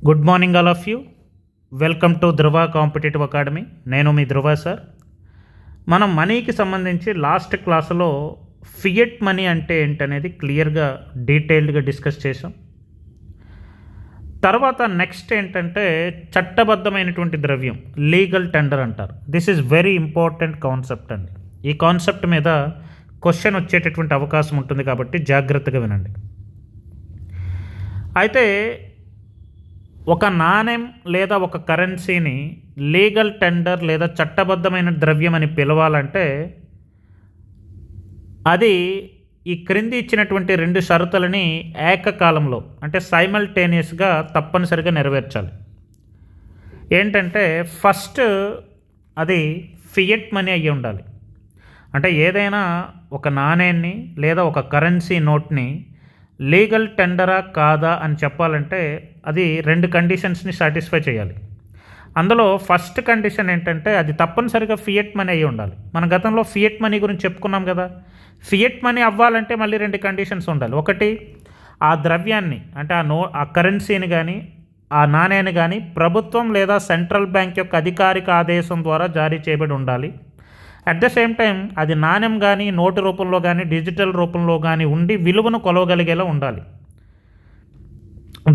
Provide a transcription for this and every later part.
Good morning all of you. Welcome to Dhruva competitive academy. నేను మీ ధృవ sir. మనం మనీకి సంబంధించి లాస్ట్ క్లాసులో ఫియట్ మనీ అంటే ఏంటనేది క్లియర్గా డీటెయిల్డ్గా డిస్కస్ చేసాం. తర్వాత నెక్స్ట్ ఏంటంటే చట్టబద్ధమైనటువంటి ద్రవ్యం, లీగల్ టెండర్ అంటారు. This is very important concept అండి. ఈ కాన్సెప్ట్ మీద క్వశ్చన్ వచ్చేటటువంటి అవకాశం ఉంటుంది కాబట్టి జాగ్రత్తగా వినండి. అయితే ఒక నాణెం లేదా ఒక కరెన్సీని లీగల్ టెండర్ లేదా చట్టబద్ధమైన ద్రవ్యం అని పిలవాలంటే అది ఈ క్రింది ఇచ్చినటువంటి 2 షరతులని ఏకకాలంలో అంటే సైమల్టేనియస్గా తప్పనిసరిగా నెరవేర్చాలి. ఏంటంటే ఫస్ట్ అది ఫియట్ మనీ అయ్యి ఉండాలి. అంటే ఏదైనా ఒక నాణేన్ని లేదా ఒక కరెన్సీ నోట్ని లీగల్ టెండరా కాదా అని చెప్పాలంటే అది 2 కండిషన్స్ని సాటిస్ఫై చేయాలి. అందులో ఫస్ట్ కండిషన్ ఏంటంటే అది తప్పనిసరిగా ఫియట్ మనీ అయ్యి ఉండాలి. మన గతంలో ఫియట్ మనీ గురించి చెప్పుకున్నాం కదా. ఫియట్ మనీ అవ్వాలంటే మళ్ళీ 2 కండిషన్స్ ఉండాలి. ఒకటి, ఆ ద్రవ్యాన్ని అంటే ఆ కరెన్సీని కానీ ఆ నాణ్యాన్ని కానీ ప్రభుత్వం లేదా సెంట్రల్ బ్యాంక్ యొక్క అధికారిక ఆదేశం ద్వారా జారీ చేయబడి ఉండాలి. అట్ ద సేమ్ టైం అది నాణ్యం కానీ నోటు రూపంలో కానీ డిజిటల్ రూపంలో కానీ ఉండి విలువను కొలవగలిగేలా ఉండాలి.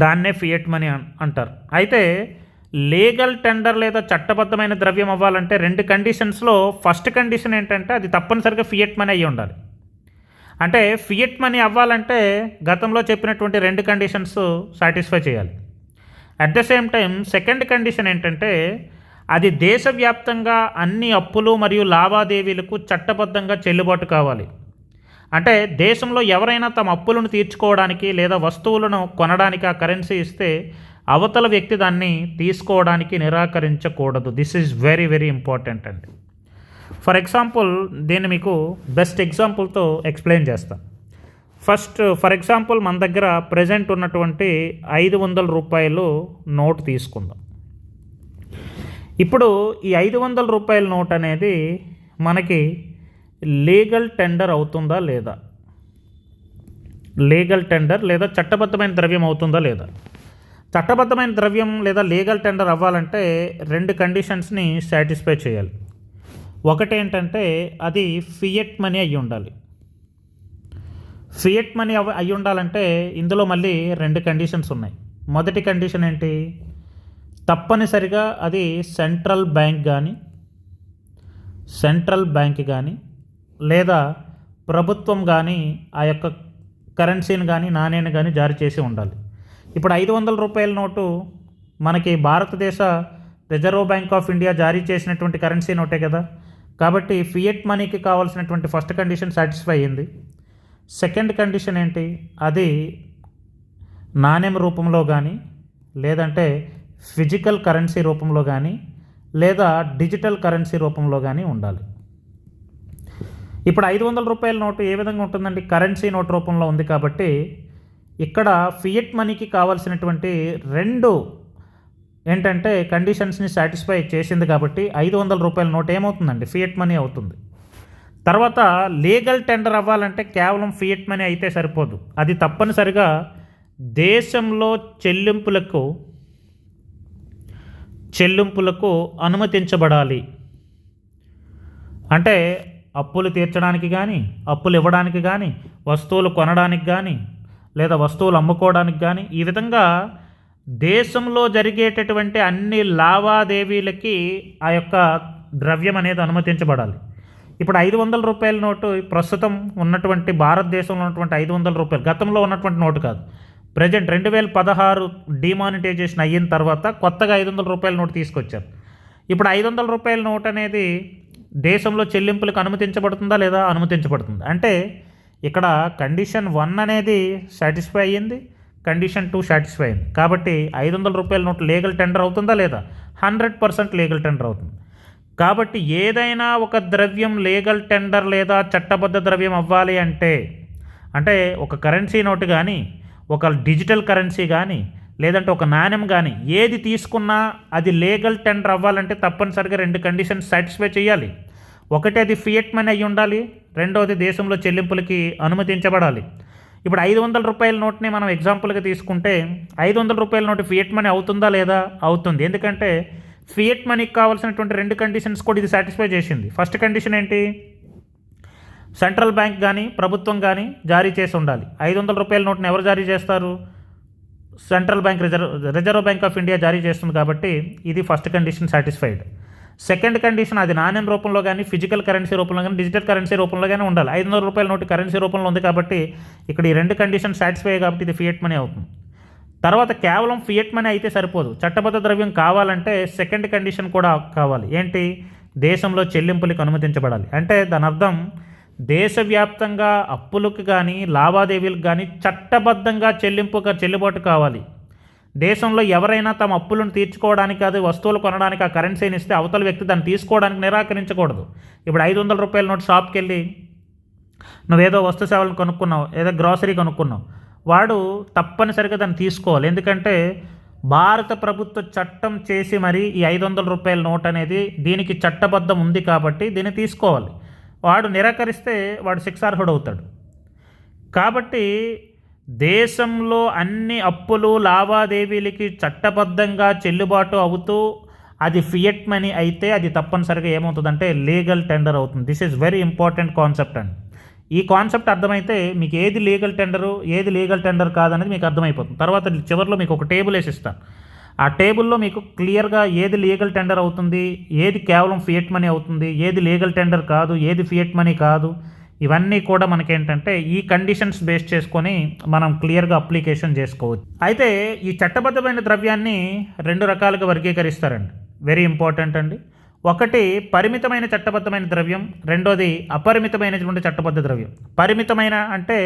దాన్నే ఫియట్ మనీ అంటారు. అయితే లీగల్ టెండర్ లేదా చట్టబద్ధమైన ద్రవ్యం అవ్వాలంటే 2 కండిషన్స్లో ఫస్ట్ కండిషన్ ఏంటంటే అది తప్పనిసరిగా ఫియట్ మనీ అయ్యి ఉండాలి. అంటే ఫియట్ మనీ అవ్వాలంటే గతంలో చెప్పినటువంటి 2 కండిషన్స్ సాటిస్ఫై చేయాలి. At the same time second condition ఏంటంటే అది దేశవ్యాప్తంగా అన్ని అప్పులు మరియు లావాదేవీలకు చట్టబద్ధంగా చెల్లుబాటు కావాలి. అంటే దేశంలో ఎవరైనా తమ అప్పులను తీర్చుకోవడానికి లేదా వస్తువులను కొనడానికి ఆ కరెన్సీ ఇస్తే అవతల వ్యక్తి దాన్ని తీసుకోవడానికి నిరాకరించకూడదు. This is very very important అండి. ఫర్ ఎగ్జాంపుల్ దీన్ని మీకు బెస్ట్ ఎగ్జాంపుల్తో ఎక్స్ప్లెయిన్ చేస్తాను. ఫర్ ఎగ్జాంపుల్ మన దగ్గర ప్రజెంట్ ఉన్నటువంటి 500 రూపాయలు నోటు తీసుకుందాం. ఇప్పుడు ఈ 500 రూపాయల నోట్ అనేది మనకి లీగల్ టెండర్ అవుతుందా లేదా, లీగల్ టెండర్ లేదా చట్టబద్ధమైన ద్రవ్యం అవుతుందా లేదా. చట్టబద్ధమైన ద్రవ్యం లేదా లీగల్ టెండర్ అవ్వాలంటే 2 కండిషన్స్ని సాటిస్ఫై చేయాలి. ఒకటేంటంటే అది ఫియట్ మనీ అయ్యి ఉండాలి. ఫియట్ మనీ అయ్యి ఉండాలంటే ఇందులో మళ్ళీ 2 కండిషన్స్ ఉన్నాయి. మొదటి కండిషన్ ఏంటి, తప్పనిసరిగా అది సెంట్రల్ బ్యాంక్ కానీ లేదా ప్రభుత్వం కానీ ఆ యొక్క కరెన్సీని కానీ నాణ్యాన్ని కానీ జారీ చేసి ఉండాలి. ఇప్పుడు 500 రూపాయల నోటు మనకి భారతదేశ రిజర్వ్ బ్యాంక్ ఆఫ్ ఇండియా జారీ చేసినటువంటి కరెన్సీ నోటే కదా. కాబట్టి ఫియట్ మనీకి కావాల్సినటువంటి ఫస్ట్ కండిషన్ సాటిస్ఫై అయ్యింది. సెకండ్ కండిషన్ ఏంటి, అది నాణ్యం రూపంలో కానీ లేదంటే ఫిజికల్ కరెన్సీ రూపంలో కానీ లేదా డిజిటల్ కరెన్సీ రూపంలో కానీ ఉండాలి. ఇప్పుడు 500 రూపాయల నోటు ఏ విధంగా ఉంటుందండి, కరెన్సీ నోట్ రూపంలో ఉంది కాబట్టి ఇక్కడ ఫియట్ మనీకి కావాల్సినటువంటి 2 ఏంటంటే కండిషన్స్ని సాటిస్ఫై చేసింది కాబట్టి 500 రూపాయల నోట్ ఏమవుతుందండి, ఫియట్ మనీ అవుతుంది. తర్వాత లీగల్ టెండర్ అవ్వాలంటే కేవలం ఫియట్ మనీ అయితే సరిపోదు, అది తప్పనిసరిగా దేశంలో చెల్లింపులకు అనుమతించబడాలి. అంటే అప్పులు తీర్చడానికి కానీ అప్పులు ఇవ్వడానికి కానీ వస్తువులు కొనడానికి కానీ లేదా వస్తువులు అమ్ముకోవడానికి కానీ ఈ విధంగా దేశంలో జరిగేటటువంటి అన్ని లావాదేవీలకి ఆ యొక్క ద్రవ్యం అనేది అనుమతించబడాలి. ఇప్పుడు 500 రూపాయల నోటు ప్రస్తుతం ఉన్నటువంటి భారతదేశంలో ఉన్నటువంటి 500 రూపాయలు గతంలో ఉన్నటువంటి నోటు కాదు. ప్రజెంట్ 2016 డిమానిటైజేషన్ అయిన తర్వాత కొత్తగా 500 రూపాయల నోటు తీసుకొచ్చారు. ఇప్పుడు 500 రూపాయల నోట్ అనేది దేశంలో చెల్లింపులకు అనుమతించబడుతుందా లేదా, అనుమతించబడుతుంది. అంటే ఇక్కడ కండిషన్ 1 అనేది సాటిస్ఫై అయ్యింది, కండిషన్ 2 సాటిస్ఫై అయింది. కాబట్టి 500 రూపాయల నోట్ లీగల్ టెండర్ అవుతుందా లేదా, 100% లీగల్ టెండర్ అవుతుంది. కాబట్టి ఏదైనా ఒక ద్రవ్యం లీగల్ టెండర్ లేదా చట్టబద్ధ ద్రవ్యం అవ్వాలి అంటే ఒక కరెన్సీ నోటు కానీ ఒక డిజిటల్ కరెన్సీ కానీ లేదంటే ఒక నాణ్యం కానీ ఏది తీసుకున్నా అది లీగల్ టెండర్ అవ్వాలంటే తప్పనిసరిగా 2 కండిషన్స్ సాటిస్ఫై చేయాలి. ఒకటి, అది ఫియట్ మనీ అయ్యి ఉండాలి. రెండవది దేశంలో చెల్లింపులకి అనుమతించబడాలి. ఇప్పుడు 500 రూపాయల నోట్ని మనం ఎగ్జాంపుల్గా తీసుకుంటే 500 రూపాయల నోటు ఫియట్ మనీ అవుతుందా లేదా? అవుతుంది. ఎందుకంటే ఫియట్ మనీకి కావాల్సినటువంటి 2 కండిషన్స్ కూడా ఇది సాటిస్ఫై చేసింది. ఫస్ట్ కండిషన్ ఏంటి? సెంట్రల్ బ్యాంక్ కానీ ప్రభుత్వం కానీ జారీ చేసి ఉండాలి. 500 రూపాయల నోట్ని ఎవరు జారీ చేస్తారు? Central bank, reserve bank of India జారీ చేస్తుంది కాబట్టి ఇది first condition satisfied. Second condition, అది నాణ్యం రూపంలో కానీ, ఫిజికల్ కరెన్సీ రూపంలో కానీ, డిజిటల్ కరెన్సీ రూపంలో కానీ ఉండాలి. 500 రూపాయల నోటు కరెన్సీ రూపంలో ఉంది కాబట్టి ఇక్కడ ఈ 2 కండిషన్ సాటిస్ఫై కాబట్టి ఇది ఫియట్ మనీ అవుతుంది. తర్వాత కేవలం ఫియట్ మనీ అయితే సరిపోదు, చట్టబద్ధ ద్రవ్యం కావాలంటే సెకండ్ కండిషన్ కూడా కావాలి. ఏంటి? దేశంలో చెల్లింపులకు అనుమతించబడాలి. అంటే దాని అర్థం దేశవ్యాప్తంగా అప్పులకు కానీ లావాదేవీలకు కానీ చట్టబద్ధంగా చెల్లుబాటు కావాలి. దేశంలో ఎవరైనా తమ అప్పులను తీర్చుకోవడానికి, అది వస్తువులు కొనడానికి ఆ కరెన్సీని ఇస్తే అవతల వ్యక్తి దాన్ని తీసుకోవడానికి నిరాకరించకూడదు. ఇప్పుడు 500 రూపాయల నోటు షాప్కి వెళ్ళి నువ్వేదో వస్తు సేవలను కొనుక్కున్నావు, ఏదో గ్రాసరీ కొనుక్కున్నావు, వాడు తప్పనిసరిగా దాన్ని తీసుకోవాలి. ఎందుకంటే భారత ప్రభుత్వ చట్టం చేసి మరీ ఈ 500 రూపాయల నోట్ అనేది దీనికి చట్టబద్ధం ఉంది కాబట్టి దీన్ని తీసుకోవాలి. వాడు నిరాకరిస్తే వాడు శిక్షార్హుడు అవుతాడు. కాబట్టి దేశంలో అన్ని అప్పులు లావాదేవీలకి చట్టబద్ధంగా చెల్లుబాటు అవుతూ అది ఫియట్ మనీ అయితే అది తప్పనిసరిగా ఏమవుతుందంటే లీగల్ టెండర్ అవుతుంది. This is very important concept అండి. ఈ కాన్సెప్ట్ అర్థమైతే మీకు ఏది లీగల్ టెండరు, ఏది లీగల్ టెండర్ కాదనేది మీకు అర్థమైపోతుంది. తర్వాత చివరిలో మీకు ఒక టేబుల్ వేసి ఇస్తాను. ఆ టేబుల్లో మీకు క్లియర్గా ఏది లీగల్ టెండర్ అవుతుంది, ఏది కేవలం ఫియట్ మనీ అవుతుంది, ఏది లీగల్ టెండర్ కాదు, ఏది ఫియట్ మనీ కాదు, ఇవన్నీ కూడా మనకేంటంటే ఈ కండిషన్స్ బేస్ చేసుకొని మనం క్లియర్గా అప్లికేషన్ చేసుకోవచ్చు. అయితే ఈ చట్టబద్ధమైన ద్రవ్యాన్ని 2 రకాలుగా వర్గీకరిస్తారండి. వెరీ ఇంపార్టెంట్ అండి. ఒకటి పరిమితమైన చట్టబద్ధమైన ద్రవ్యం, రెండోది అపరిమితమైనటువంటి చట్టబద్ధ ద్రవ్యం. పరిమితమైన అంటే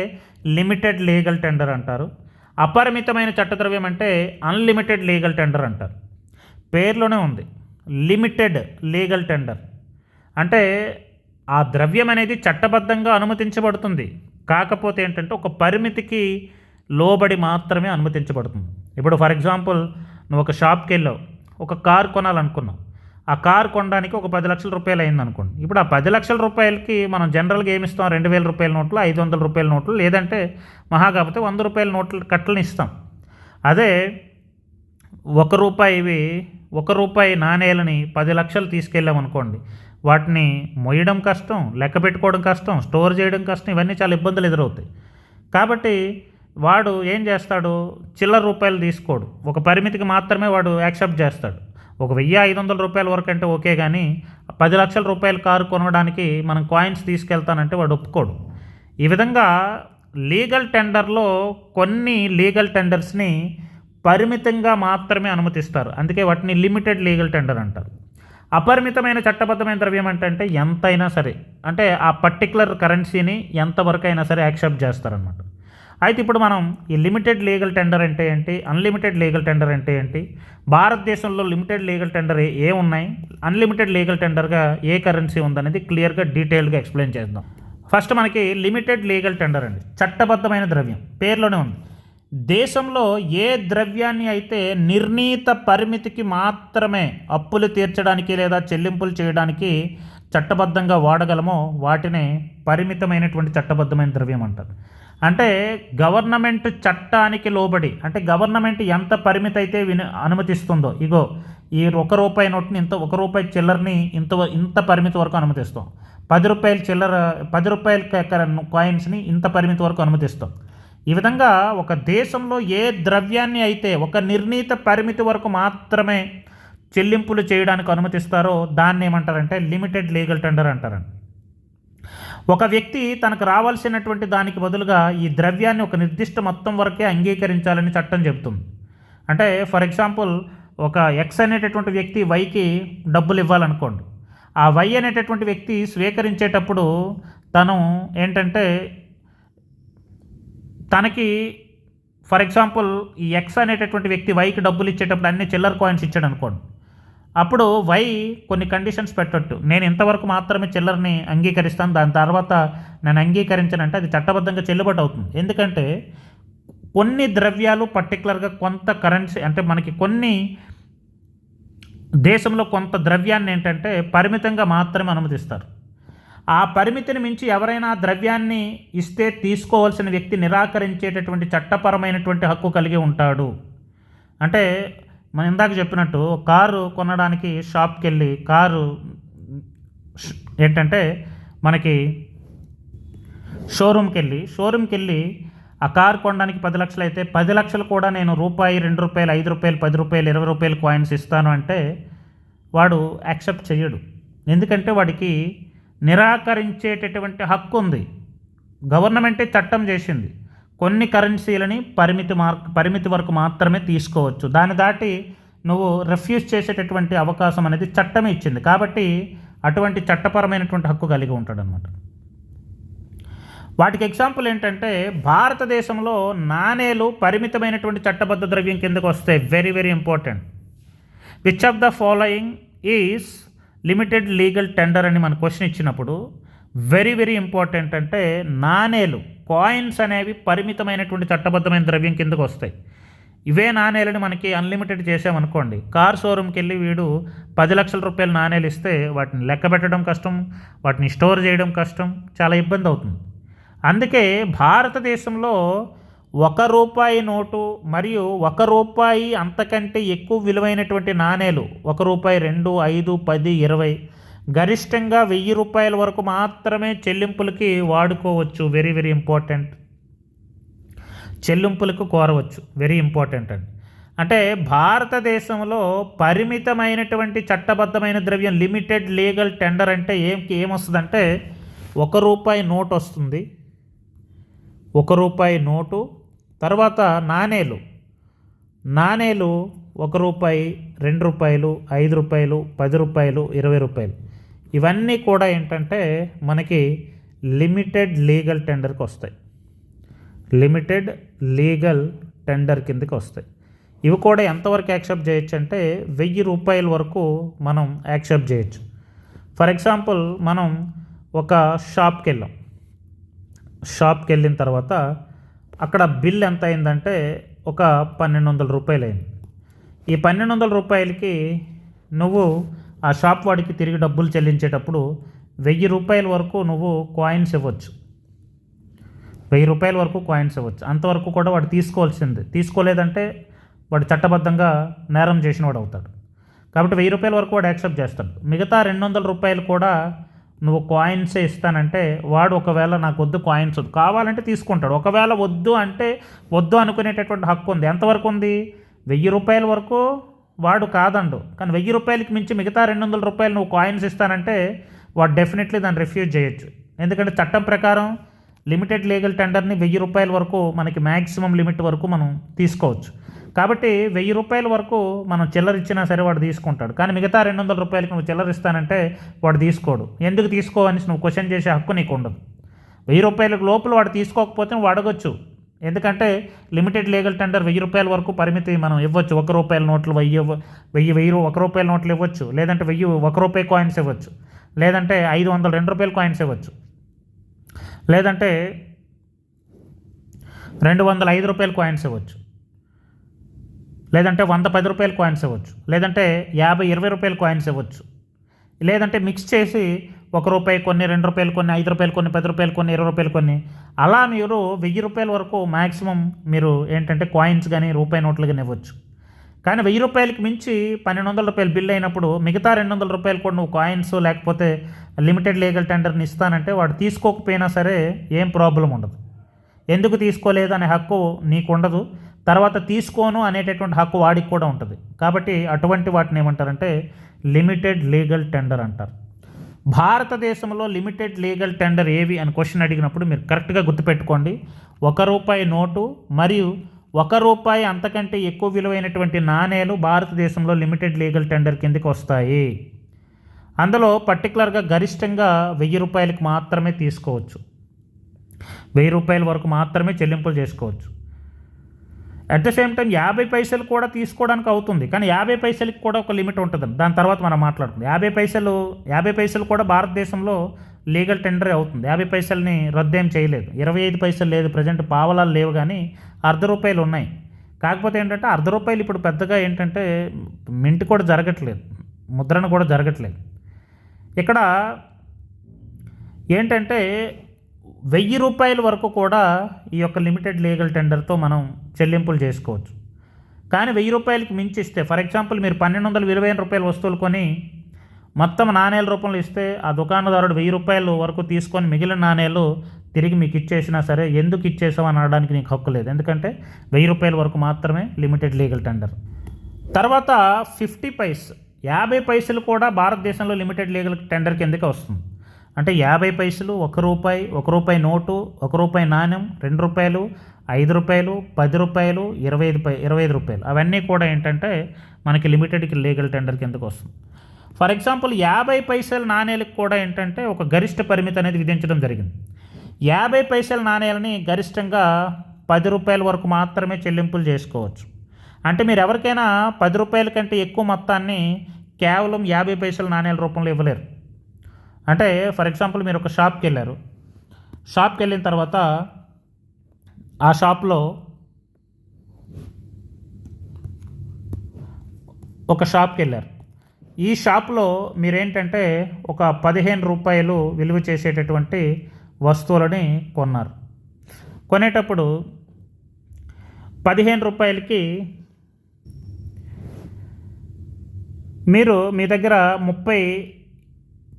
లిమిటెడ్ లీగల్ టెండర్ అంటారు. అపరిమితమైన చట్టద్రవ్యం అంటే అన్లిమిటెడ్ లీగల్ టెండర్ అంటారు. పేర్లోనే ఉంది లిమిటెడ్ లీగల్ టెండర్. అంటే ఆ ద్రవ్యం అనేది చట్టబద్ధంగా అనుమతించబడుతుంది, కాకపోతే ఏంటంటే ఒక పరిమితికి లోబడి మాత్రమే అనుమతించబడుతుంది. ఇప్పుడు ఫర్ ఎగ్జాంపుల్ నువ్వు ఒక షాప్కి వెళ్ళావు, ఒక కారు కొనాలనుకున్నావు. ఆ కారు కొనడానికి ఒక 10 లక్షల రూపాయలు అయింది అనుకోండి. ఇప్పుడు ఆ 10 లక్షల రూపాయలకి మనం జనరల్గా ఏమి ఇస్తాం? 2000 రూపాయల నోట్లు, 500 రూపాయల నోట్లు, లేదంటే మహా కాకపోతే 100 రూపాయల నోట్ల కట్టలను ఇస్తాం. అదే ₹1 నాణేలని 10 లక్షలు తీసుకెళ్ళామనుకోండి, వాటిని మొయ్యడం కష్టం, లెక్క పెట్టుకోవడం కష్టం, స్టోర్ చేయడం కష్టం, ఇవన్నీ చాలా ఇబ్బందులు ఎదురవుతాయి. కాబట్టి వాడు ఏం చేస్తాడు? చిల్లర రూపాయలు తీసుకోడు, ఒక పరిమితికి మాత్రమే వాడు యాక్సెప్ట్ చేస్తాడు. ఒక 1500 రూపాయల వరకు అంటే ఓకే, కానీ 10 లక్షల రూపాయల కారు కొనడానికి మనం కాయిన్స్ తీసుకెళ్తానంటే వాడు ఒప్పుకోడు. ఈ విధంగా లీగల్ టెండర్లో కొన్ని లీగల్ టెండర్స్ని పరిమితంగా మాత్రమే అనుమతిస్తారు, అందుకే వాటిని లిమిటెడ్ లీగల్ టెండర్ అంటారు. అపరిమితమైన చట్టబద్ధమైన ద్రవ్యం అంటే ఎంతైనా సరే, అంటే ఆ పర్టికులర్ కరెన్సీని ఎంతవరకు అయినా సరే యాక్సెప్ట్ చేస్తారనమాట. అయితే ఇప్పుడు మనం ఈ లిమిటెడ్ లీగల్ టెండర్ అంటే ఏంటి, అన్లిమిటెడ్ లీగల్ టెండర్ అంటే ఏంటి, భారతదేశంలో లిమిటెడ్ లీగల్ టెండర్ ఏ ఉన్నాయి, అన్లిమిటెడ్ లీగల్ టెండర్గా ఏ కరెన్సీ ఉందనేది క్లియర్గా డీటెయిల్గా ఎక్స్ప్లెయిన్ చేద్దాం. ఫస్ట్ మనకి లిమిటెడ్ లీగల్ టెండర్ అండి, చట్టబద్ధమైన ద్రవ్యం, పేర్లోనే ఉంది. దేశంలో ఏ ద్రవ్యాన్ని అయితే నిర్ణీత పరిమితికి మాత్రమే అప్పులు తీర్చడానికి లేదా చెల్లింపులు చేయడానికి చట్టబద్ధంగా వాడగలమో వాటిని పరిమితమైనటువంటి చట్టబద్ధమైన ద్రవ్యం అంటారు. అంటే గవర్నమెంట్ చట్టానికి లోబడి, అంటే గవర్నమెంట్ ఎంత పరిమితి అయితే అనుమతిస్తుందో, ఇగో ఈ ₹1 నోట్ని ₹1 చిల్లర్ని ఇంత పరిమితి వరకు అనుమతిస్తాం, ₹10 కాయిన్స్ని ఇంత పరిమితి వరకు అనుమతిస్తాం. ఈ విధంగా ఒక దేశంలో ఏ ద్రవ్యాన్ని అయితే ఒక నిర్ణీత పరిమితి వరకు మాత్రమే చెల్లింపులు చేయడానికి అనుమతిస్తారో దాన్ని ఏమంటారంటే లిమిటెడ్ లీగల్ టెండర్ అంటారండి. ఒక వ్యక్తి తనకు రావాల్సినటువంటి దానికి బదులుగా ఈ ద్రవ్యాన్ని ఒక నిర్దిష్ట మొత్తం వరకే అంగీకరించాలని చట్టం చెబుతుంది. అంటే ఫర్ ఎగ్జాంపుల్ ఒక ఎక్స్ అనేటటువంటి వ్యక్తి వైకి డబ్బులు ఇవ్వాలనుకోండి, ఆ వై అనేటటువంటి వ్యక్తి స్వీకరించేటప్పుడు తను ఏంటంటే తనకి ఫర్ ఎగ్జాంపుల్ ఈ ఎక్స్ అనేటటువంటి వ్యక్తి వైకి డబ్బులు ఇచ్చేటప్పుడు అన్ని చిల్లర కాయిన్స్ ఇచ్చాడు అనుకోండి, అప్పుడు వై కొన్ని కండిషన్స్ పెట్టట్టు, నేను ఇంతవరకు మాత్రమే చిల్లరని అంగీకరిస్తాను, దాని తర్వాత నేను అంగీకరించనంటే అది చట్టబద్ధంగా చెల్లుబాటు అవుతుంది. ఎందుకంటే కొన్ని ద్రవ్యాలు పర్టికులర్గా కొంత కరెన్సీ, అంటే మనకి కొన్ని దేశంలో కొంత ద్రవ్యాన్ని ఏంటంటే పరిమితంగా మాత్రమే అనుమతిస్తారు. ఆ పరిమితిని మించి ఎవరైనా ద్రవ్యాన్ని ఇస్తే తీసుకోవాల్సిన వ్యక్తి నిరాకరించేటటువంటి చట్టపరమైనటువంటి హక్కు కలిగి ఉంటాడు. అంటే మనం ఇందాక చెప్పినట్టు కారు కొనడానికి షాప్కి వెళ్ళి కారు ఏంటంటే మనకి షోరూమ్కి వెళ్ళి ఆ కారు కొనడానికి 10 లక్షలు అయితే 10 లక్షలు కూడా నేను రూపాయి, 2 రూపాయలు, 5 రూపాయలు, 10 రూపాయలు, 20 రూపాయలు కాయిన్స్ ఇస్తాను అంటే వాడు యాక్సెప్ట్ చేయడు. ఎందుకంటే వాడికి నిరాకరించేటటువంటి హక్కు ఉంది. గవర్నమెంటే చట్టం చేసింది, కొన్ని కరెన్సీలని పరిమితి వరకు మాత్రమే తీసుకోవచ్చు, దాన్ని దాటి నువ్వు రిఫ్యూజ్ చేసేటటువంటి అవకాశం అనేది చట్టమే ఇచ్చింది. కాబట్టి అటువంటి చట్టపరమైనటువంటి హక్కు కలిగి ఉంటాడనమాట. వాటికి ఎగ్జాంపుల్ ఏంటంటే భారతదేశంలో నాణేలు పరిమితమైనటువంటి చట్టబద్ధ ద్రవ్యం కిందకు వస్తాయి. Very very important. Which of the following is limited legal tender అని మన క్వశ్చన్ ఇచ్చినప్పుడు వెరీ వెరీ ఇంపార్టెంట్ అంటే నాణేలు, కాయిన్స్ అనేవి పరిమితమైనటువంటి చట్టబద్ధమైన ద్రవ్యం కిందకు వస్తాయి. ఇవే నాణేలను మనకి అన్లిమిటెడ్ చేసామనుకోండి, కార్ షోరూమ్కి వెళ్ళి వీడు 10 లక్షల రూపాయల నాణేలు ఇస్తే వాటిని లెక్క పెట్టడం కష్టం, వాటిని స్టోర్ చేయడం కష్టం, చాలా ఇబ్బంది అవుతుంది. అందుకే భారతదేశంలో 1 రూపాయి నోటు మరియు 1 రూపాయి అంతకంటే ఎక్కువ విలువైనటువంటి నాణేలు 1 రూపాయి, 2, 5, 10, 20 గరిష్టంగా 1000 రూపాయల వరకు మాత్రమే చెల్లింపులకి వాడుకోవచ్చు. Very very important. చెల్లింపులకు కోరవచ్చు. వెరీ ఇంపార్టెంట్ అండి. అంటే భారతదేశంలో పరిమితమైనటువంటి చట్టబద్ధమైన ద్రవ్యం లిమిటెడ్ లీగల్ టెండర్ అంటే ఏమొస్తుందంటే 1 రూపాయి నోట్ వస్తుంది. 1 రూపాయి నోటు, తర్వాత నాణేలు 1 రూపాయి, 2 రూపాయలు, 5 రూపాయలు, 10 రూపాయలు, 20 రూపాయలు ఇవన్నీ కూడా ఏంటంటే మనకి లిమిటెడ్ లీగల్ టెండర్కి వస్తాయి. లిమిటెడ్ లీగల్ టెండర్ కిందకి వస్తాయి. ఇవి కూడా ఎంతవరకు యాక్సెప్ట్ చేయొచ్చు అంటే 1000 రూపాయల వరకు మనం యాక్సెప్ట్ చేయొచ్చు. ఫర్ ఎగ్జాంపుల్ మనం ఒక షాప్కి వెళ్ళిన తర్వాత అక్కడ బిల్ ఎంత అయిందంటే ఒక 1200 రూపాయలు అయింది. ఈ 1200 రూపాయలకి నువ్వు ఆ షాప్ వాడికి తిరిగి డబ్బులు చెల్లించేటప్పుడు 1000 రూపాయల వరకు నువ్వు కాయిన్స్ ఇవ్వచ్చు. 1000 రూపాయల వరకు కాయిన్స్ ఇవ్వచ్చు. అంతవరకు కూడా వాడు తీసుకోవాల్సిందే. తీసుకోలేదంటే వాడు చట్టబద్ధంగా నేరం చేసిన వాడు అవుతాడు. కాబట్టి 1000 రూపాయల వరకు వాడు యాక్సెప్ట్ చేస్తాడు. మిగతా 200 రూపాయలు కూడా నువ్వు కాయిన్సే ఇస్తానంటే వాడు ఒకవేళ నాకు వద్దు, కాయిన్స్ వద్దు, కావాలంటే తీసుకుంటాడు. ఒకవేళ వద్దు అంటే వద్దు అనుకునేటటువంటి హక్కు ఉంది. ఎంతవరకు ఉంది? 1000 రూపాయల వరకు వాడు కాదండు. కానీ 1000 రూపాయలకి మించి మిగతా 200 రూపాయలు నువ్వు కాయిన్స్ ఇస్తానంటే వాడు డెఫినెట్లీ దాన్ని రిఫ్యూజ్ చేయొచ్చు. ఎందుకంటే చట్టం ప్రకారం లిమిటెడ్ లీగల్ టెండర్ని 1000 రూపాయల వరకు మనకి మ్యాక్సిమం లిమిట్ వరకు మనం తీసుకోవచ్చు. కాబట్టి 1000 రూపాయల వరకు మనం చిల్లర ఇచ్చినా సరే వాడు తీసుకుంటాడు. కానీ మిగతా 200 రూపాయలకి నువ్వు చిల్లర ఇస్తానంటే వాడు తీసుకోడు. ఎందుకు తీసుకోవని నువ్వు క్వశ్చన్ చేసే హక్కు నీకు ఉండదు. 1000 రూపాయలకు లోపల వాడు తీసుకోకపోతే నువ్వు అడగొచ్చు. ఎందుకంటే లిమిటెడ్ లీగల్ టెండర్ 1000 రూపాయల వరకు పరిమితి మనం ఇవ్వచ్చు. 1 రూపాయల నోట్లు 1000 1 రూపాయల నోట్లు ఇవ్వచ్చు, లేదంటే 1000 1 రూపాయి కాయిన్స్ ఇవ్వచ్చు, లేదంటే 500 2 రూపాయల కాయిన్స్ ఇవ్వచ్చు, లేదంటే 200 5 రూపాయల కాయిన్స్ ఇవ్వచ్చు, లేదంటే 100 10 రూపాయల కాయిన్స్ ఇవ్వచ్చు, లేదంటే 50 20 రూపాయల కాయిన్స్ ఇవ్వచ్చు, లేదంటే మిక్స్ చేసి 1 రూపాయి కొన్ని, 2 రూపాయలు కొన్ని, 5 రూపాయలు కొన్ని, 10 రూపాయలు కొన్ని, 20 రూపాయలు కొన్ని, అలా మీరు 1000 రూపాయల వరకు మ్యాక్సిమం మీరు ఏంటంటే కాయిన్స్ కానీ రూపాయి నోట్లు కానీ ఇవ్వచ్చు. కానీ 1000 రూపాయలకి మించి 1200 రూపాయలు బిల్ అయినప్పుడు మిగతా 200 రూపాయలు కూడా నువ్వు కాయిన్స్ లేకపోతే లిమిటెడ్ లీగల్ టెండర్ని ఇస్తానంటే వాడు తీసుకోకపోయినా సరే ఏం ప్రాబ్లం ఉండదు. ఎందుకు తీసుకోలేదు అనే హక్కు నీకు ఉండదు. తర్వాత తీసుకోను అనేటటువంటి హక్కు వాడికి కూడా ఉంటుంది. కాబట్టి అటువంటి వాటిని ఏమంటారంటే లిమిటెడ్ లీగల్ టెండర్ అంటారు. భారతదేశంలో లిమిటెడ్ లీగల్ టెండర్ ఏవి అని క్వశ్చన్ అడిగినప్పుడు మీరు కరెక్ట్గా గుర్తుపెట్టుకోండి. 1 రూపాయి నోటు మరియు 1 రూపాయి అంతకంటే ఎక్కువ విలువైనటువంటి నాణేలు భారతదేశంలో లిమిటెడ్ లీగల్ టెండర్ కిందకి వస్తాయి. అందులో పర్టికులర్గా గరిష్టంగా 1000 రూపాయలకు మాత్రమే తీసుకోవచ్చు. 1000 రూపాయల వరకు మాత్రమే చెల్లింపులు చేసుకోవచ్చు. అట్ ద సేమ్ టైం 50 పైసలు కూడా తీసుకోవడానికి అవుతుంది. కానీ 50 పైసలకి కూడా ఒక లిమిట్ ఉంటుందండి. దాని తర్వాత మనం మాట్లాడుకుందాం. 50 పైసలు కూడా భారతదేశంలో లీగల్ టెండరే అవుతుంది. 50 పైసలని రద్దేం చేయలేదు. 25 పైసలు లేదు, ప్రజెంట్ పావలాలు లేవు, కానీ ₹1 ఉన్నాయి. కాకపోతే ఏంటంటే ₹1 ఇప్పుడు పెద్దగా ఏంటంటే మింట్ కూడా జరగట్లేదు, ముద్రణ కూడా జరగట్లేదు. ఇక్కడ ఏంటంటే 1000 రూపాయల వరకు కూడా ఈ యొక్క లిమిటెడ్ లీగల్ టెండర్తో మనం చెల్లింపులు చేసుకోవచ్చు. కానీ 1000 రూపాయలకి మించి ఇస్తే, ఫర్ ఎగ్జాంపుల్ మీరు 1225 రూపాయల వస్తువులు కొని మొత్తం నాణేల రూపంలో ఇస్తే ఆ దుకాణదారుడు 1000 రూపాయలు వరకు తీసుకొని మిగిలిన నాణేలు తిరిగి మీకు ఇచ్చేసినా సరే ఎందుకు ఇచ్చేసావు అని అనడానికి నీకు హక్కు లేదు. ఎందుకంటే 1000 రూపాయల వరకు మాత్రమే లిమిటెడ్ లీగల్ టెండర్. తర్వాత 50 పైస్ 50 పైసలు కూడా భారతదేశంలో లిమిటెడ్ లీగల్ టెండర్ కిందకి వస్తుంది. అంటే 50 పైసలు, ₹1 నోటు, ₹1 నాణ్యం, ₹2, ₹5, ₹10, ₹25 అవన్నీ కూడా ఏంటంటే మనకి లిమిటెడ్ లీగల్ టెండర్ కిందకి వస్తుంది. ఫర్ ఎగ్జాంపుల్ 50 పైసల నాణేలకు కూడా ఏంటంటే ఒక గరిష్ట పరిమితి అనేది విధించడం జరిగింది. 50 పైసల నాణేలని గరిష్టంగా ₹10 వరకు మాత్రమే చెల్లింపులు చేసుకోవచ్చు. అంటే మీరు ఎవరికైనా ₹10 కంటే ఎక్కువ మొత్తాన్ని కేవలం 50 పైసల నాణేల రూపంలో ఇవ్వలేరు. అంటే ఫర్ ఎగ్జాంపుల్ మీరు ఒక షాప్కి వెళ్ళారు. షాప్కి వెళ్ళిన తర్వాత ఆ షాప్లో ఒక షాప్కి వెళ్ళారు. ఈ షాప్లో మీరేంటంటే ఒక ₹15 విలువ చేసేటటువంటి వస్తువులని కొన్నారు. కొనేటప్పుడు ₹15కి మీరు మీ దగ్గర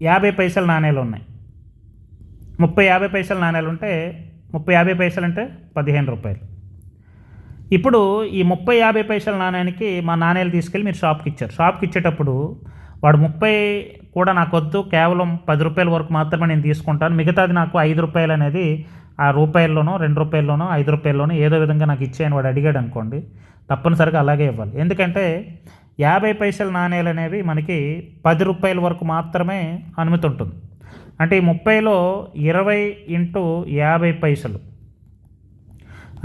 50 పైసల నాణేలు ఉన్నాయి. 50 పైసల నాణేలు ఉంటే 50 పైసలు అంటే ₹15. ఇప్పుడు ఈ 50 పైసల నాణ్యానికి మా నాణేలు తీసుకెళ్ళి మీరు షాప్కి ఇచ్చారు. షాప్కి ఇచ్చేటప్పుడు వాడు 30 కూడా నాకు వద్దు, కేవలం ₹10 వరకు మాత్రమే నేను తీసుకుంటాను, మిగతాది నాకు ₹5 అనేది ఆ రూపాయల్లోనో ₹2లోనో ₹5లోనో ఏదో విధంగా నాకు ఇచ్చేయని వాడు అడిగాడు అనుకోండి, తప్పనిసరిగా అలాగే ఇవ్వాలి. ఎందుకంటే 50 పైసల నాణేలు అనేవి మనకి ₹10 వరకు మాత్రమే అనుమతి ఉంటుంది. అంటే ఈ 30లో 20 × 50 పైసలు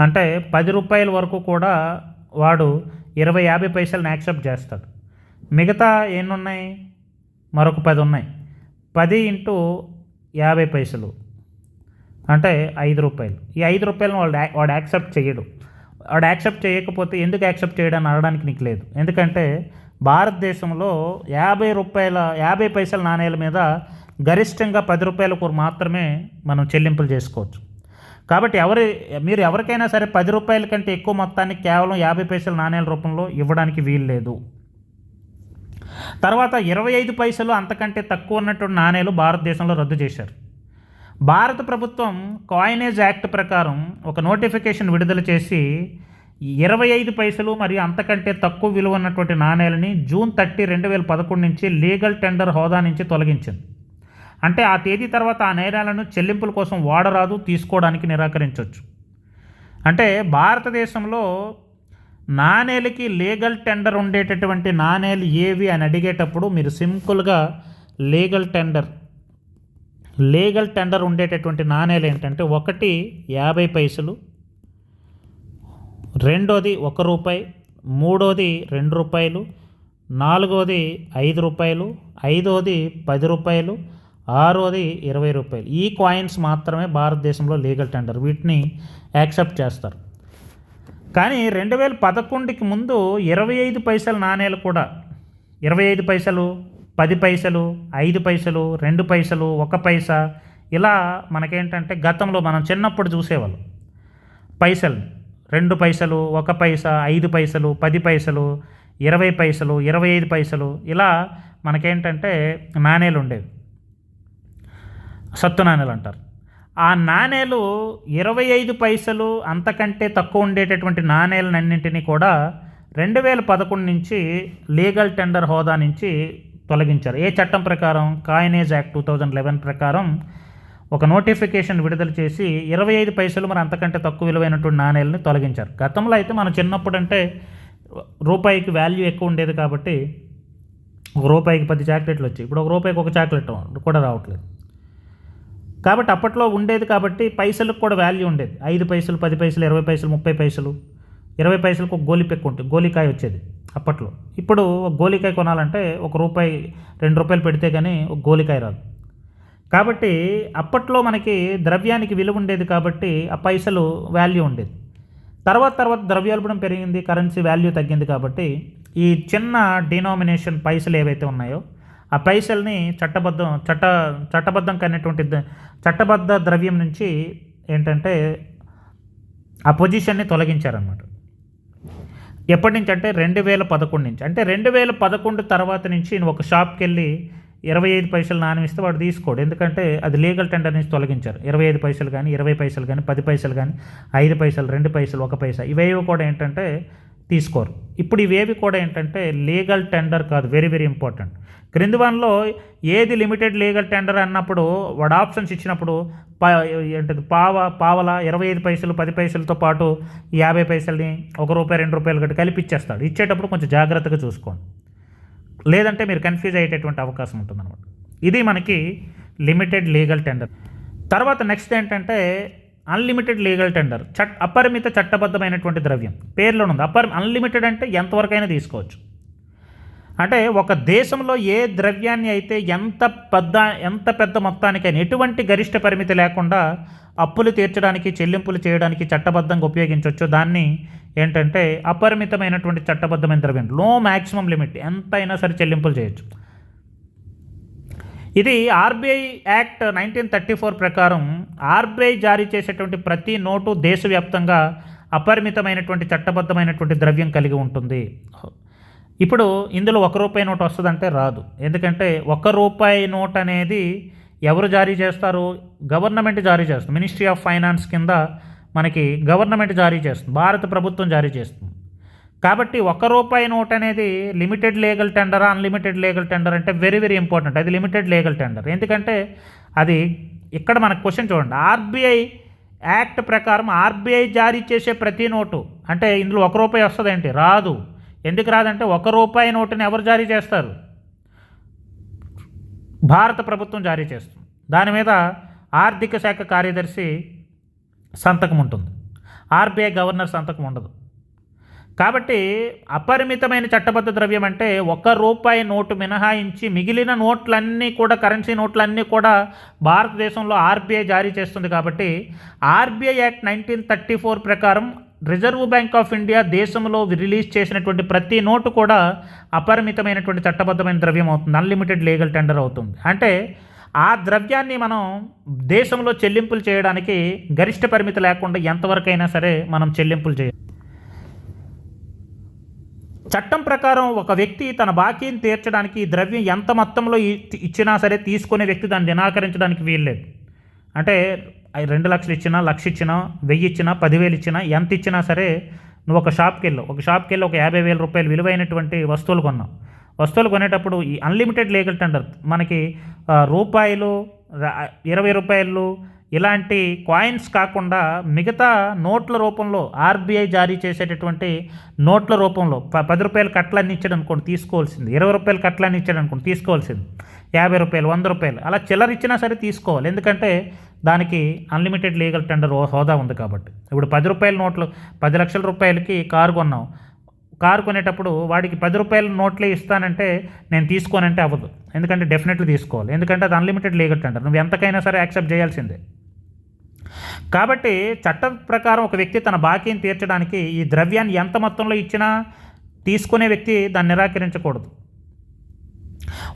అంటే ₹10 వరకు కూడా వాడు 50 పైసలను యాక్సెప్ట్ చేస్తాడు. మిగతా ఎన్ని ఉన్నాయి? మరొక 10 ఉన్నాయి. 10 × 50 పైసలు అంటే ₹5. ఈ ₹5 వాడు యాక్సెప్ట్ చేయడు. వాడు యాక్సెప్ట్ చేయకపోతే ఎందుకు యాక్సెప్ట్ చేయడానికి అనడానికి నీకు లేదు. ఎందుకంటే భారతదేశంలో ₹50 పైసల నాణేల మీద గరిష్టంగా ₹10 మాత్రమే మనం చెల్లింపులు చేసుకోవచ్చు. కాబట్టి మీరు ఎవరికైనా సరే ₹10 కంటే ఎక్కువ మొత్తాన్ని కేవలం 50 పైసల నాణేల రూపంలో ఇవ్వడానికి వీలు లేదు. తర్వాత 25 పైసలు అంతకంటే తక్కువ ఉన్నటువంటి నాణేలు భారతదేశంలో రద్దు చేశారు. భారత ప్రభుత్వం కాయినేజ్ యాక్ట్ ప్రకారం ఒక నోటిఫికేషన్ విడుదల చేసి 25 పైసలు మరియు అంతకంటే తక్కువ విలువ ఉన్నటువంటి నాణేలని జూన్ 30, 2011 నుంచి లీగల్ టెండర్ హోదా నుంచి తొలగించింది. అంటే ఆ తేదీ తర్వాత ఆ నాణేలను చెల్లింపుల కోసం వాడరాదు, తీసుకోవడానికి నిరాకరించవచ్చు. అంటే భారతదేశంలో నాణేలకి లీగల్ టెండర్ ఉండేటటువంటి నాణేలు ఏవి అని అడిగేటప్పుడు మీరు సింపుల్గా లీగల్ టెండర్ ఉండేటటువంటి నాణేలు ఏంటంటే, ఒకటి 50 పైసలు, రెండోది ₹1, మూడోది ₹2, నాలుగోది ₹5, ఐదోది ₹10, ఆరోది ₹20. ఈ కాయిన్స్ మాత్రమే భారతదేశంలో లీగల్ టెండర్, వీటిని యాక్సెప్ట్ చేస్తారు. కానీ 2011కి ముందు 25 పైసల నాణేలు కూడా 25 పైసలు, 10 పైసలు, 5 పైసలు, 2 పైసలు, 1 పైసా ఇలా మనకేంటంటే గతంలో మనం చిన్నప్పుడు చూసేవాళ్ళం. పైసలు 2 పైసలు, 1 పైసా, 5 పైసలు, 10 పైసలు, 20 పైసలు, 25 పైసలు ఇలా మనకేంటంటే నాణేలు ఉండేవి, సత్తు నాణేలు అంటారు. ఆ నాణేలు 25 పైసలు అంతకంటే తక్కువ ఉండేటటువంటి నాణేలన్నింటినీ కూడా 2011 నుంచి లీగల్ టెండర్ హోదా నుంచి తొలగించారు. ఏ చట్టం ప్రకారం? కాయినేజ్ యాక్ట్ 2011 ప్రకారం ఒక నోటిఫికేషన్ విడుదల చేసి 25 పైసలు మరి అంతకంటే తక్కువ విలువైనటువంటి నాణేలని తొలగించారు. గతంలో అయితే మనం చిన్నప్పుడు అంటే రూపాయికి వాల్యూ ఎక్కువ ఉండేది కాబట్టి ₹1కి 10 చాక్లెట్లు వచ్చాయి. ఇప్పుడు ₹1కి ఒక చాక్లెట్ కూడా రావట్లేదు. కాబట్టి అప్పట్లో ఉండేది కాబట్టి పైసలకు కూడా వాల్యూ ఉండేది. 5 పైసలు, 10 పైసలు, 20 పైసలు, 30 పైసలు, 20 పైసలకు ఒక గోలిపెక్కు ఉంటుంది, గోలికాయ వచ్చేది అప్పట్లో. ఇప్పుడు ఒక గోలికాయ కొనాలంటే ₹1, ₹2 పెడితే కానీ ఒక గోలికాయ రాదు. కాబట్టి అప్పట్లో మనకి ద్రవ్యానికి విలువ ఉండేది కాబట్టి ఆ పైసలు వాల్యూ ఉండేది. తర్వాత ద్రవ్యోల్బణం పెరిగింది, కరెన్సీ వాల్యూ తగ్గింది కాబట్టి ఈ చిన్న డినామినేషన్ పైసలు ఏవైతే ఉన్నాయో ఆ పైసల్ని చట్టబద్ధం కనేటువంటి చట్టబద్ధ ద్రవ్యం నుంచి ఏంటంటే ఆ పొజిషన్ని తొలగించారనమాట. ఎప్పటి నుంచి అంటే 2011 నుంచి. అంటే 2011 తర్వాత నుంచి నువ్వు ఒక షాప్కి వెళ్ళి 25 పైసలు నాణ్యం ఇస్తే వాడు తీసుకోడు. ఎందుకంటే అది లీగల్ టెండర్ నుంచి తొలగించారు. 25 పైసలు కానీ, 20 పైసలు కానీ, 10 పైసలు కానీ, 5 పైసలు, 2 పైసలు, 1 పైసా ఇవేవి కూడా ఏంటంటే తీసుకోరు. ఇప్పుడు ఇవేవి కూడా ఏంటంటే లీగల్ టెండర్ కాదు. Very very important. క్రింది వన్లో ఏది లిమిటెడ్ లీగల్ టెండర్ అన్నప్పుడు వాడు ఆప్షన్స్ ఇచ్చినప్పుడు ఏంటది పావల 25 పైసలు 10 పైసలతో పాటు 50 పైసలని ₹1 ₹2 గట్టి కలిపి ఇచ్చేస్తాడు. ఇచ్చేటప్పుడు కొంచెం జాగ్రత్తగా చూసుకోండి, లేదంటే మీరు కన్ఫ్యూజ్ అయ్యేటటువంటి అవకాశం ఉంటుందన్నమాట. ఇది మనకి లిమిటెడ్ లీగల్ టెండర్. తర్వాత నెక్స్ట్ ఏంటంటే అన్లిమిటెడ్ లీగల్ టెండర్. అపరిమిత చట్టబద్ధమైనటువంటి ద్రవ్యం. పేర్లోనే ఉంది. అన్లిమిటెడ్ అంటే ఎంతవరకైనా తీసుకోవచ్చు. అంటే ఒక దేశంలో ఏ ద్రవ్యాన్ని అయితే ఎంత పెద్ద మొత్తానికైనా ఎటువంటి గరిష్ట పరిమితి లేకుండా అప్పులు తీర్చడానికి, చెల్లింపులు చేయడానికి చట్టబద్ధంగా ఉపయోగించవచ్చు. దాన్ని ఏంటంటే అపరిమితమైనటువంటి చట్టబద్ధమైన ద్రవ్యం. నో మ్యాక్సిమం లిమిట్, ఎంత అయినా సరే చెల్లింపులు చేయొచ్చు. ఇది ఆర్బీఐ యాక్ట్ 1934 ప్రకారం ఆర్బీఐ జారీ చేసేటువంటి ప్రతి నోటు దేశవ్యాప్తంగా అపరిమితమైనటువంటి చట్టబద్ధమైనటువంటి ద్రవ్యం కలిగి ఉంటుంది. ఇప్పుడు ఇందులో ₹1 నోట్ వస్తుందంటే రాదు. ఎందుకంటే ₹1 నోట్ అనేది ఎవరు జారీ చేస్తారు? గవర్నమెంట్ జారీ చేస్తుంది. మినిస్ట్రీ ఆఫ్ ఫైనాన్స్ కింద మనకి గవర్నమెంట్ జారీ చేస్తుంది, భారత ప్రభుత్వం జారీ చేస్తుంది. కాబట్టి ₹1 నోట్ అనేది లిమిటెడ్ లీగల్ టెండరా అన్లిమిటెడ్ లీగల్ టెండర్ అంటే వెరీ వెరీ ఇంపార్టెంట్. అది లిమిటెడ్ లీగల్ టెండర్. ఎందుకంటే అది ఇక్కడ మనకు క్వశ్చన్ చూడండి. ఆర్బీఐ యాక్ట్ ప్రకారం ఆర్బీఐ జారీ చేసే ప్రతి నోటు అంటే ఇందులో ₹1 వస్తుందేంటి? రాదు. ఎందుకు రాదంటే ₹1 నోటుని ఎవరు జారీ చేస్తారు? భారత ప్రభుత్వం జారీ చేస్తుంది. దాని మీద ఆర్థిక శాఖ కార్యదర్శి సంతకం ఉంటుంది, ఆర్బీఐ గవర్నర్ సంతకం ఉండదు. కాబట్టి అపరిమితమైన చట్టబద్ధ ద్రవ్యం అంటే ₹1 నోటు మినహాయించి మిగిలిన నోట్లన్నీ కూడా, కరెన్సీ నోట్లన్నీ కూడా భారతదేశంలో ఆర్బీఐ జారీ చేస్తుంది. కాబట్టి ఆర్బీఐ యాక్ట్ 1934 ప్రకారం రిజర్వ్ బ్యాంక్ ఆఫ్ ఇండియా దేశంలో రిలీజ్ చేసినటువంటి ప్రతి నోటు కూడా అపరిమితమైనటువంటి చట్టబద్ధమైన ద్రవ్యం అవుతుంది, అన్లిమిటెడ్ లీగల్ టెండర్ అవుతుంది. అంటే ఆ ద్రవ్యాన్ని మనం దేశంలో చెల్లింపులు చేయడానికి గరిష్ట పరిమితి లేకుండా ఎంతవరకైనా సరే మనం చెల్లింపులు చేయాలి. చట్టం ప్రకారం ఒక వ్యక్తి తన బాకీని తీర్చడానికి ఈ ద్రవ్యం ఎంత మొత్తంలో ఇచ్చినా సరే తీసుకునే వ్యక్తి దాన్ని నిరాకరించడానికి వీల్లేదు. అంటే 2 లక్షలు ఇచ్చినా, 1,00,000 ఇచ్చినా, 1000 ఇచ్చినా, 10,000 ఇచ్చినా, ఎంత ఇచ్చినా సరే నువ్వు ఒక షాప్కి వెళ్ళి ఒక ₹50,000 విలువైనటువంటి వస్తువులు కొన్నావు. వస్తువులు కొనేటప్పుడు ఈ అన్లిమిటెడ్ లీగల్ టెండర్ మనకి రూపాయలు, ₹20 ఇలాంటి కాయిన్స్ కాకుండా మిగతా నోట్ల రూపంలో ఆర్బీఐ జారీ చేసేటటువంటి నోట్ల రూపంలో ₹10 కట్టలన్నీ ఇచ్చాడు అనుకోండి తీసుకోవాల్సింది, ₹20 కట్టలన్నీ ఇచ్చాడు అనుకోండి తీసుకోవాల్సింది, ₹50, ₹100 అలా చిల్లర ఇచ్చినా సరే తీసుకోవాలి. ఎందుకంటే దానికి అన్లిమిటెడ్ లీగల్ టెండర్ హోదా ఉంది కాబట్టి. ఇప్పుడు ₹10 నోట్లు, 10 లక్షల రూపాయలకి కారు కొన్నావు. కారు కొనేటప్పుడు వాడికి ₹10 నోట్లే ఇస్తానంటే నేను తీసుకోనంటే అవ్వదు. ఎందుకంటే డెఫినెట్లీ తీసుకోవాలి. ఎందుకంటే అది అన్లిమిటెడ్ లీగల్ టెండర్, నువ్వు ఎంతకైనా సరే యాక్సెప్ట్ చేయాల్సిందే. కాబట్టి చట్టం ప్రకారం ఒక వ్యక్తి తన బాకీని తీర్చడానికి ఈ ద్రవ్యాన్ని ఎంత మొత్తంలో ఇచ్చినా తీసుకునే వ్యక్తి దాన్ని నిరాకరించకూడదు.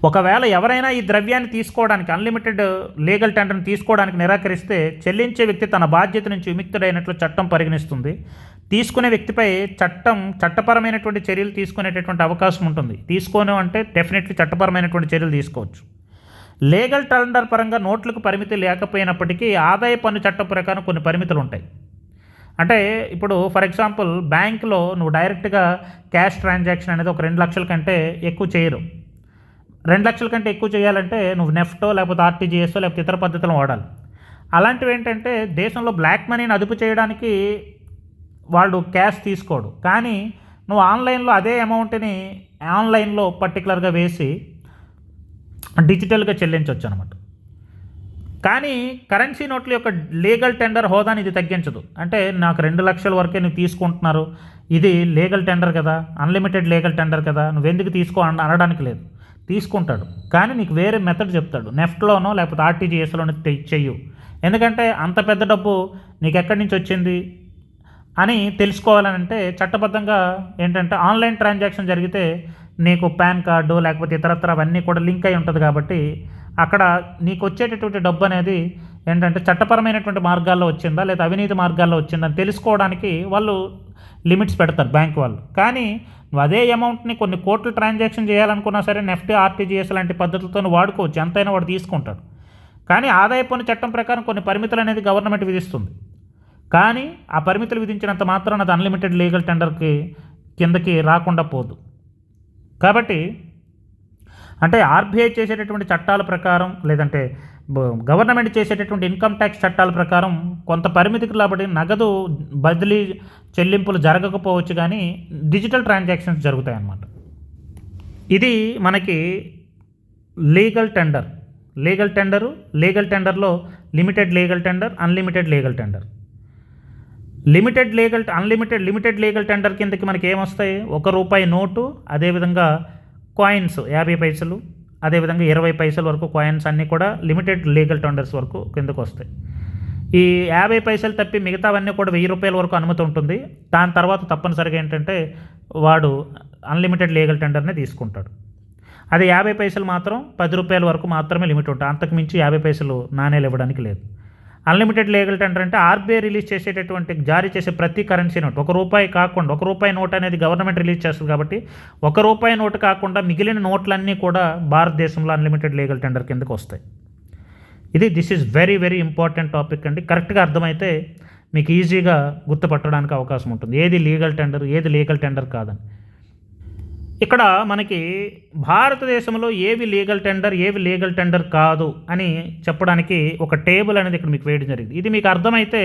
ఒకవేళ ఎవరైనా ఈ ద్రవ్యాన్ని తీసుకోవడానికి, అన్లిమిటెడ్ లీగల్ టెండర్ని తీసుకోవడానికి నిరాకరిస్తే చెల్లించే వ్యక్తి తన బాధ్యత నుంచి విముక్తుడైనట్లు చట్టం పరిగణిస్తుంది. తీసుకునే వ్యక్తిపై చట్టపరమైనటువంటి చర్యలు తీసుకునేటటువంటి అవకాశం ఉంటుంది. తీసుకోను అంటే డెఫినెట్లీ చట్టపరమైనటువంటి చర్యలు తీసుకోవచ్చు. లీగల్ టెండర్ పరంగా నోట్లకు పరిమితి లేకపోయినప్పటికీ ఆదాయ పన్ను చట్టం ప్రకారం కొన్ని పరిమితులు ఉంటాయి. అంటే ఇప్పుడు ఫర్ ఎగ్జాంపుల్ బ్యాంకులో నువ్వు డైరెక్ట్గా క్యాష్ ట్రాన్సాక్షన్ అనేది ఒక 2 లక్షల కంటే ఎక్కువ చేయరు. 2 లక్షల కంటే ఎక్కువ చేయాలంటే నువ్వు నెఫ్టో లేకపోతే ఆర్టీజీఎస్ఓ లేకపోతే ఇతర పద్ధతులను వాడాలి. అలాంటివి ఏంటంటే దేశంలో బ్లాక్ మనీని అదుపు చేయడానికి వాళ్ళు క్యాష్ తీసుకోడు. కానీ నువ్వు ఆన్లైన్లో అదే అమౌంట్ని ఆన్లైన్లో పర్టికులర్గా వేసి డిజిటల్గా చెల్లించవచ్చు అనమాట. కానీ కరెన్సీ నోట్ల యొక్క లీగల్ టెండర్ హోదాని ఇది తగ్గించదు. అంటే నాకు 2 లక్షల వరకే నువ్వు తీసుకుంటున్నారు, ఇది లీగల్ టెండర్ కదా, అన్లిమిటెడ్ లీగల్ టెండర్ కదా, నువ్వెందుకు తీసుకో అనడానికి లేదు. తీసుకుంటాడు, కానీ నీకు వేరే మెథడ్ చెప్తాడు. నెఫ్ట్లోనో లేకపోతే ఆర్టీజీఎస్లోనో చెయ్యు. ఎందుకంటే అంత పెద్ద డబ్బు నీకు ఎక్కడి నుంచి వచ్చింది, అని తెలుసుకోవాలనంటే చట్టబద్ధంగా ఏంటంటే ఆన్లైన్ ట్రాన్సాక్షన్ జరిగితే నీకు పాన్ కార్డు లేకపోతే ఇతరత్ర అవన్నీ కూడా లింక్ అయి ఉంటుంది కాబట్టి అక్కడ నీకు వచ్చేటటువంటి డబ్బు అనేది ఏంటంటే చట్టపరమైనటువంటి మార్గాల్లో వచ్చిందా లేదా అవినీతి మార్గాల్లో వచ్చిందా అని తెలుసుకోవడానికి వాళ్ళు లిమిట్స్ పెడతారు బ్యాంక్ వాళ్ళు. కానీ నువ్వు అదే అమౌంట్ని కొన్ని కోట్లు ట్రాన్సాక్షన్ చేయాలనుకున్నా సరే నెఫ్ట్, ఆర్టీజీఎస్ లాంటి పద్ధతులతో వాడుకోవచ్చు, ఎంతైనా వాడు తీసుకుంటాడు. కానీ ఆదాయ పన్ను చట్టం ప్రకారం కొన్ని పరిమితులు అనేది గవర్నమెంట్ విధిస్తుంది. కానీ ఆ పరిమితులు విధించినంత మాత్రాన అది అన్లిమిటెడ్ లీగల్ టెండర్కి కిందకి రాకుండా పోదు. కాబట్టి అంటే ఆర్బీఐ చేసేటటువంటి చట్టాల ప్రకారం లేదంటే గవర్నమెంట్ చేసేటటువంటి ఇన్కమ్ ట్యాక్స్ చట్టాల ప్రకారం కొంత పరిమితికి లోబడి నగదు బదిలీ చెల్లింపులు జరగకపోవచ్చు, కానీ డిజిటల్ ట్రాన్సాక్షన్స్ జరుగుతాయి అన్నమాట. ఇది మనకి లీగల్ టెండర్. లీగల్ టెండర్లో limited legal tender, unlimited legal tender. Limited legal tender కిందకి మనకి ఏమొస్తాయి? ₹1 నోటు, అదేవిధంగా కాయిన్స్ 50 పైసలు, అదేవిధంగా 20 పైసల వరకు కాయిన్స్ అన్నీ కూడా లిమిటెడ్ లీగల్ టెండర్స్ వరకు కిందకు వస్తాయి. ఈ 50 పైసలు తప్పి మిగతావన్నీ కూడా ₹1000 వరకు అనుమతి ఉంటుంది. దాని తర్వాత తప్పనిసరిగా ఏంటంటే వాడు అన్లిమిటెడ్ లీగల్ టెండర్నే తీసుకుంటాడు. అది 50 పైసలు మాత్రం ₹10 వరకు మాత్రమే లిమిట్ ఉంటుంది, అంతకు మించి 50 పైసలు నాణేలు ఇవ్వడానికి లేదు. అన్లిమిటెడ్ లీగల్ టెండర్ అంటే ఆర్బీఐ రిలీజ్ చేసేటటువంటి జారీ చేసే ప్రతి కరెన్సీ నోట్ ₹1 కాకుండా, ₹1 నోట్ అనేది గవర్నమెంట్ రిలీజ్ చేస్తుంది కాబట్టి ₹1 నోటు కాకుండా మిగిలిన నోట్లన్నీ కూడా భారతదేశంలో అన్లిమిటెడ్ లీగల్ టెండర్ కిందకు వస్తాయి. This is very very important topic అండి. కరెక్ట్గా అర్థమైతే మీకు ఈజీగా గుర్తుపట్టడానికి అవకాశం ఉంటుంది ఏది లీగల్ టెండర్, ఏది లీగల్ టెండర్ కాదని. ఇక్కడ మనకి భారతదేశంలో ఏవి లీగల్ టెండర్ కాదు అని చెప్పడానికి ఒక టేబుల్ అనేది ఇక్కడ మీకు వేయడం జరిగింది. ఇది మీకు అర్థమైతే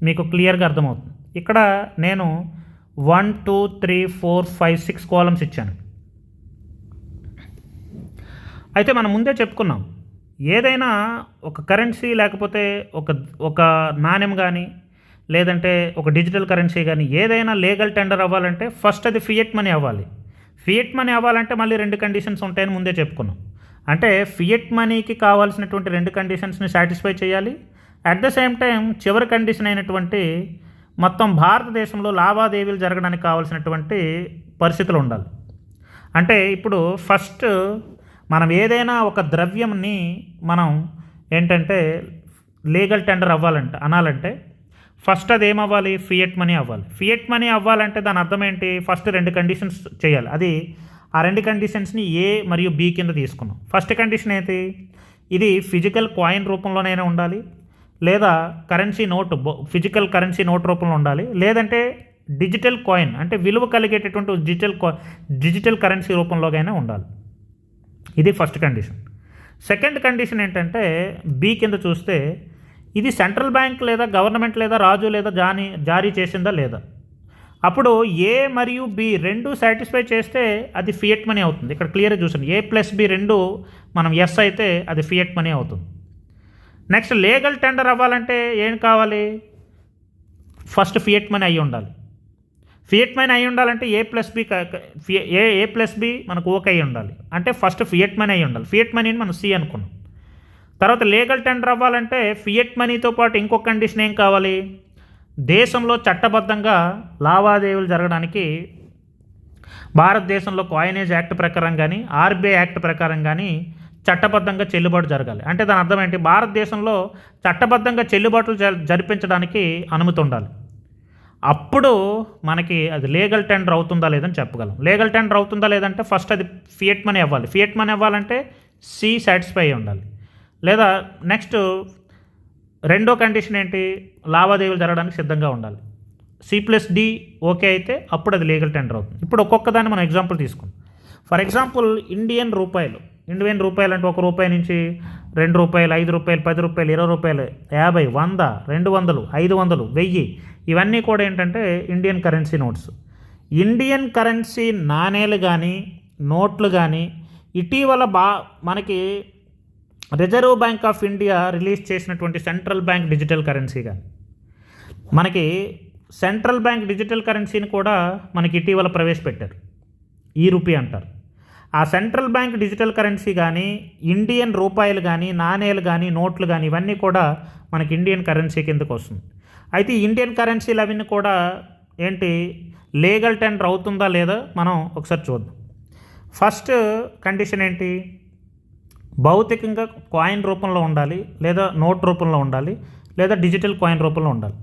మీకు క్లియర్గా అర్థమవుతుంది. ఇక్కడ నేను 1 2 3 4 5 6 కాలమ్స్ ఇచ్చాను. అయితే మనం ముందే చెప్పుకున్నాం, ఏదైనా ఒక కరెన్సీ లేకపోతే ఒక నాణ్యం కానీ లేదంటే ఒక డిజిటల్ కరెన్సీ కానీ ఏదైనా లీగల్ టెండర్ అవ్వాలంటే ఫస్ట్ అది ఫియట్ మనీ అవ్వాలి. ఫియట్ మనీ అవ్వాలంటే మళ్ళీ 2 కండిషన్స్ ఉంటాయని ముందే చెప్పుకున్నాం. అంటే ఫియట్ మనీకి కావాల్సినటువంటి 2 కండిషన్స్ని సాటిస్ఫై చేయాలి. అట్ ద సేమ్ టైం చివరి కండిషన్ అయినటువంటి మొత్తం భారతదేశంలో లావాదేవీలు జరగడానికి కావాల్సినటువంటి పరిస్థితులు ఉండాలి. అంటే ఇప్పుడు ఫస్ట్ మనం ఏదైనా ఒక ద్రవ్యంని మనం ఏంటంటే లీగల్ టెండర్ అనాలంటే ఫస్ట్ అది ఏమవ్వాలి? ఫియట్ మనీ అవ్వాలి. ఫియట్ మనీ అవ్వాలంటే దాని అర్థం ఏంటి? ఫస్ట్ 2 కండిషన్స్ చేయాలి. అది ఆ 2 కండిషన్స్ని ఏ మరియు బి కింద తీసుకున్నాం. ఫస్ట్ కండిషన్ ఏంటి? ఇది ఫిజికల్ కాయిన్ రూపంలోనైనా ఉండాలి, లేదా ఫిజికల్ కరెన్సీ నోట్ రూపంలో ఉండాలి, లేదంటే డిజిటల్ కాయిన్ అంటే విలువ కలిగేటటువంటి డిజిటల్ కరెన్సీ రూపంలోకైనా ఉండాలి. ఇది ఫస్ట్ కండిషన్. సెకండ్ కండిషన్ ఏంటంటే బి కింద చూస్తే ఇది సెంట్రల్ బ్యాంక్ లేదా గవర్నమెంట్ లేదా రాజు లేదా జారీ చేసిందా లేదా. అప్పుడు ఏ మరియు బి 2 సాటిస్ఫై చేస్తే అది ఫియట్ మనీ అవుతుంది. ఇక్కడ క్లియర్గా చూసాను, A+B 2 మనం ఎస్ అయితే అది ఫియట్ మనీ అవుతుంది. నెక్స్ట్ లీగల్ టెండర్ అవ్వాలంటే ఏం కావాలి? ఫస్ట్ ఫియట్ మనీ అయి ఉండాలి. ఫియట్ మనీ అయి ఉండాలంటే A+B మనకు ఓకే అయి ఉండాలి. అంటే ఫస్ట్ ఫియట్ మనీ అయి ఉండాలి. ఫియట్ మనీని మనం సి అనుకున్నాం. తర్వాత లీగల్ టెండర్ అవ్వాలంటే ఫియట్ మనీతో పాటు ఇంకొక కండిషన్ ఏం కావాలి? దేశంలో చట్టబద్ధంగా లావాదేవీలు జరగడానికి భారతదేశంలో కాయినేజ్ యాక్ట్ ప్రకారం కానీ ఆర్బీఐ యాక్ట్ ప్రకారం కానీ చట్టబద్ధంగా చెల్లుబాటు జరగాలి. అంటే దాని అర్థం ఏంటి? భారతదేశంలో చట్టబద్ధంగా చెల్లుబాట్లు జరిపించడానికి అనుమతి ఉండాలి. అప్పుడు మనకి అది లీగల్ టెండర్ అవుతుందా లేదని చెప్పగలం. లీగల్ టెండర్ అవుతుందా లేదంటే ఫస్ట్ అది ఫియట్ మనీ అవ్వాలి. ఫియట్ మనీ అవ్వాలంటే సి సాటిస్ఫై అయి ఉండాలి. లేదా నెక్స్ట్ రెండో కండిషన్ ఏంటి? లావాదేవీలు జరగడానికి సిద్ధంగా ఉండాలి. C+D ఓకే అయితే అప్పుడు అది లీగల్ టెండర్ అవుతుంది. ఇప్పుడు ఒక్కొక్క దాన్ని మనం ఎగ్జాంపుల్ తీసుకుందాం. ఫర్ ఎగ్జాంపుల్ ఇండియన్ రూపాయలు అంటే ₹1 నుంచి ₹2, ₹5, ₹10, ₹20, ₹50, ₹100, $200, $500, $1000 ఇవన్నీ కూడా ఏంటంటే Indian currency notes. Indian currency నాణేలు కానీ నోట్లు కానీ ఇటీవల మనకి reserve bank of India release చేసినటువంటి సెంట్రల్ బ్యాంక్ డిజిటల్ కరెన్సీ కానీ మనకి సెంట్రల్ బ్యాంక్ డిజిటల్ కరెన్సీని కూడా మనకి ఇటీవల ప్రవేశపెట్టారు. రూపీ అంటారు. ఆ సెంట్రల్ బ్యాంక్ డిజిటల్ కరెన్సీ కానీ ఇండియన్ రూపాయలు కానీ నాణేలు కానీ నోట్లు కానీ ఇవన్నీ కూడా మనకి ఇండియన్ కరెన్సీ కిందకు వస్తుంది. అయితే ఈ ఇండియన్ కరెన్సీలు అవన్నీ కూడా ఏంటి లీగల్ టెండర్ అవుతుందా లేదా మనం ఒకసారి చూద్దాం. ఫస్ట్ కండిషన్ ఏంటి, భౌతికంగా కాయిన్ రూపంలో ఉండాలి, లేదా నోట్ రూపంలో ఉండాలి, లేదా డిజిటల్ కాయిన్ రూపంలో ఉండాలి.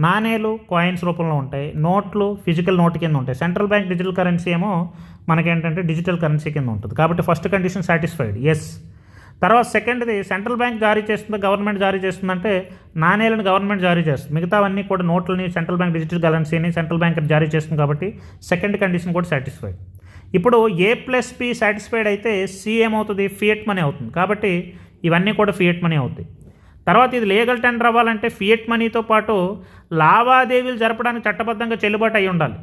నాణేలు కాయిన్స్ రూపంలో ఉంటాయి, నోట్లు ఫిజికల్ నోట్ కింద ఉంటాయి. సెంట్రల్ బ్యాంక్ డిజిటల్ కరెన్సీ ఏమో మనకేంటంటే డిజిటల్ కరెన్సీ కింద ఉంటుంది. కాబట్టి ఫస్ట్ కండిషన్ సాటిస్ఫైడ్, ఎస్. తర్వాత సెకండ్ది, సెంట్రల్ బ్యాంక్ జారీ చేస్తుందా గవర్నమెంట్ జారీ చేస్తుందంటే నాణేలను గవర్నమెంట్ జారీ చేస్తుంది, మిగతావన్నీ కూడా నోట్లని సెంట్రల్ బ్యాంక్ డిజిటల్ కరెన్సీని సెంట్రల్ బ్యాంక్ జారీ చేస్తుంది. కాబట్టి సెకండ్ కండిషన్ కూడా సాటిస్ఫైడ్. ఇప్పుడు A+B సాటిస్ఫైడ్ అయితే సి ఏమవుతుంది, ఫియట్ మనీ అవుతుంది. కాబట్టి ఇవన్నీ కూడా ఫియట్ మనీ అవుతాయి. తర్వాత ఇది లీగల్ టెండర్ అవ్వాలంటే ఫియట్ మనీతో పాటు లావాదేవీలు జరపడానికి చట్టబద్ధంగా చెల్లుబాటు అయి ఉండాలి.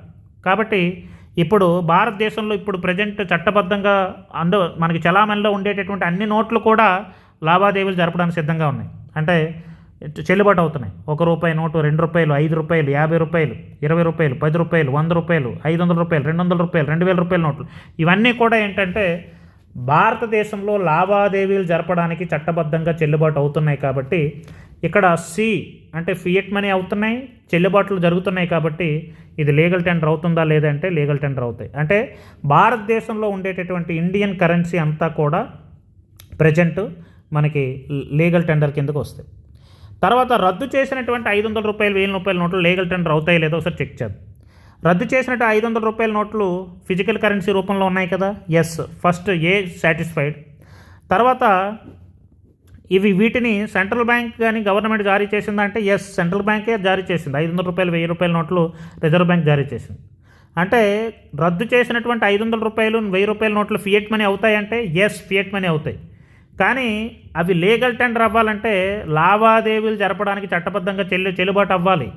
కాబట్టి ఇప్పుడు భారతదేశంలో ఇప్పుడు ప్రజెంట్ చట్టబద్ధంగా మనకి చలామణిలో ఉండేటటువంటి అన్ని నోట్లు కూడా లావాదేవీలు జరపడానికి సిద్ధంగా ఉన్నాయి, అంటే చెల్లుబాటు అవుతున్నాయి. ₹1 నోటు, ₹2, ₹5, ₹50, ₹20, ₹10, ₹100, ₹500, ₹200, ₹2000 నోట్లు, ఇవన్నీ కూడా ఏంటంటే భారతదేశంలో లావాదేవీలు జరపడానికి చట్టబద్ధంగా చెల్లుబాటు అవుతున్నాయి. కాబట్టి ఇక్కడ సి అంటే ఫియట్ మనీ అవుతున్నాయి, చెల్లుబాట్లు జరుగుతున్నాయి. కాబట్టి ఇది లీగల్ టెండర్ అవుతుందా లేదంటే లీగల్ టెండర్ అవుతాయి. అంటే భారతదేశంలో ఉండేటటువంటి ఇండియన్ కరెన్సీ అంతా కూడా ప్రజెంట్ మనకి లీగల్ టెండర్ కిందకు వస్తాయి. తర్వాత రద్దు చేసినటువంటి ₹500, ₹1000 నోట్లు లీగల్ టెండర్ అవుతాయి లేదో ఒకసారి చెక్ చేద్దాం. రద్దు చేసినట్టు ₹500 నోట్లు ఫిజికల్ కరెన్సీ రూపంలో ఉన్నాయి కదా, ఎస్. ఫస్ట్ ఏ సాటిస్ఫైడ్. తర్వాత వీటిని సెంట్రల్ బ్యాంక్ కానీ గవర్నమెంట్ జారీ చేసిందంటే ఎస్, సెంట్రల్ బ్యాంకే జారీ చేసింది. ₹500, ₹1000 నోట్లు రిజర్వ్ బ్యాంక్ జారీ చేసింది. అంటే రద్దు చేసినటువంటి ₹500, ₹1000 నోట్లు ఫియట్ మనీ అవుతాయంటే ఎస్, ఫియట్ మనీ అవుతాయి. కానీ అవి లీగల్ టెండర్ అవ్వాలంటే లావాదేవీలు జరపడానికి చట్టబద్ధంగా చెల్లుబాటు అవ్వాలి.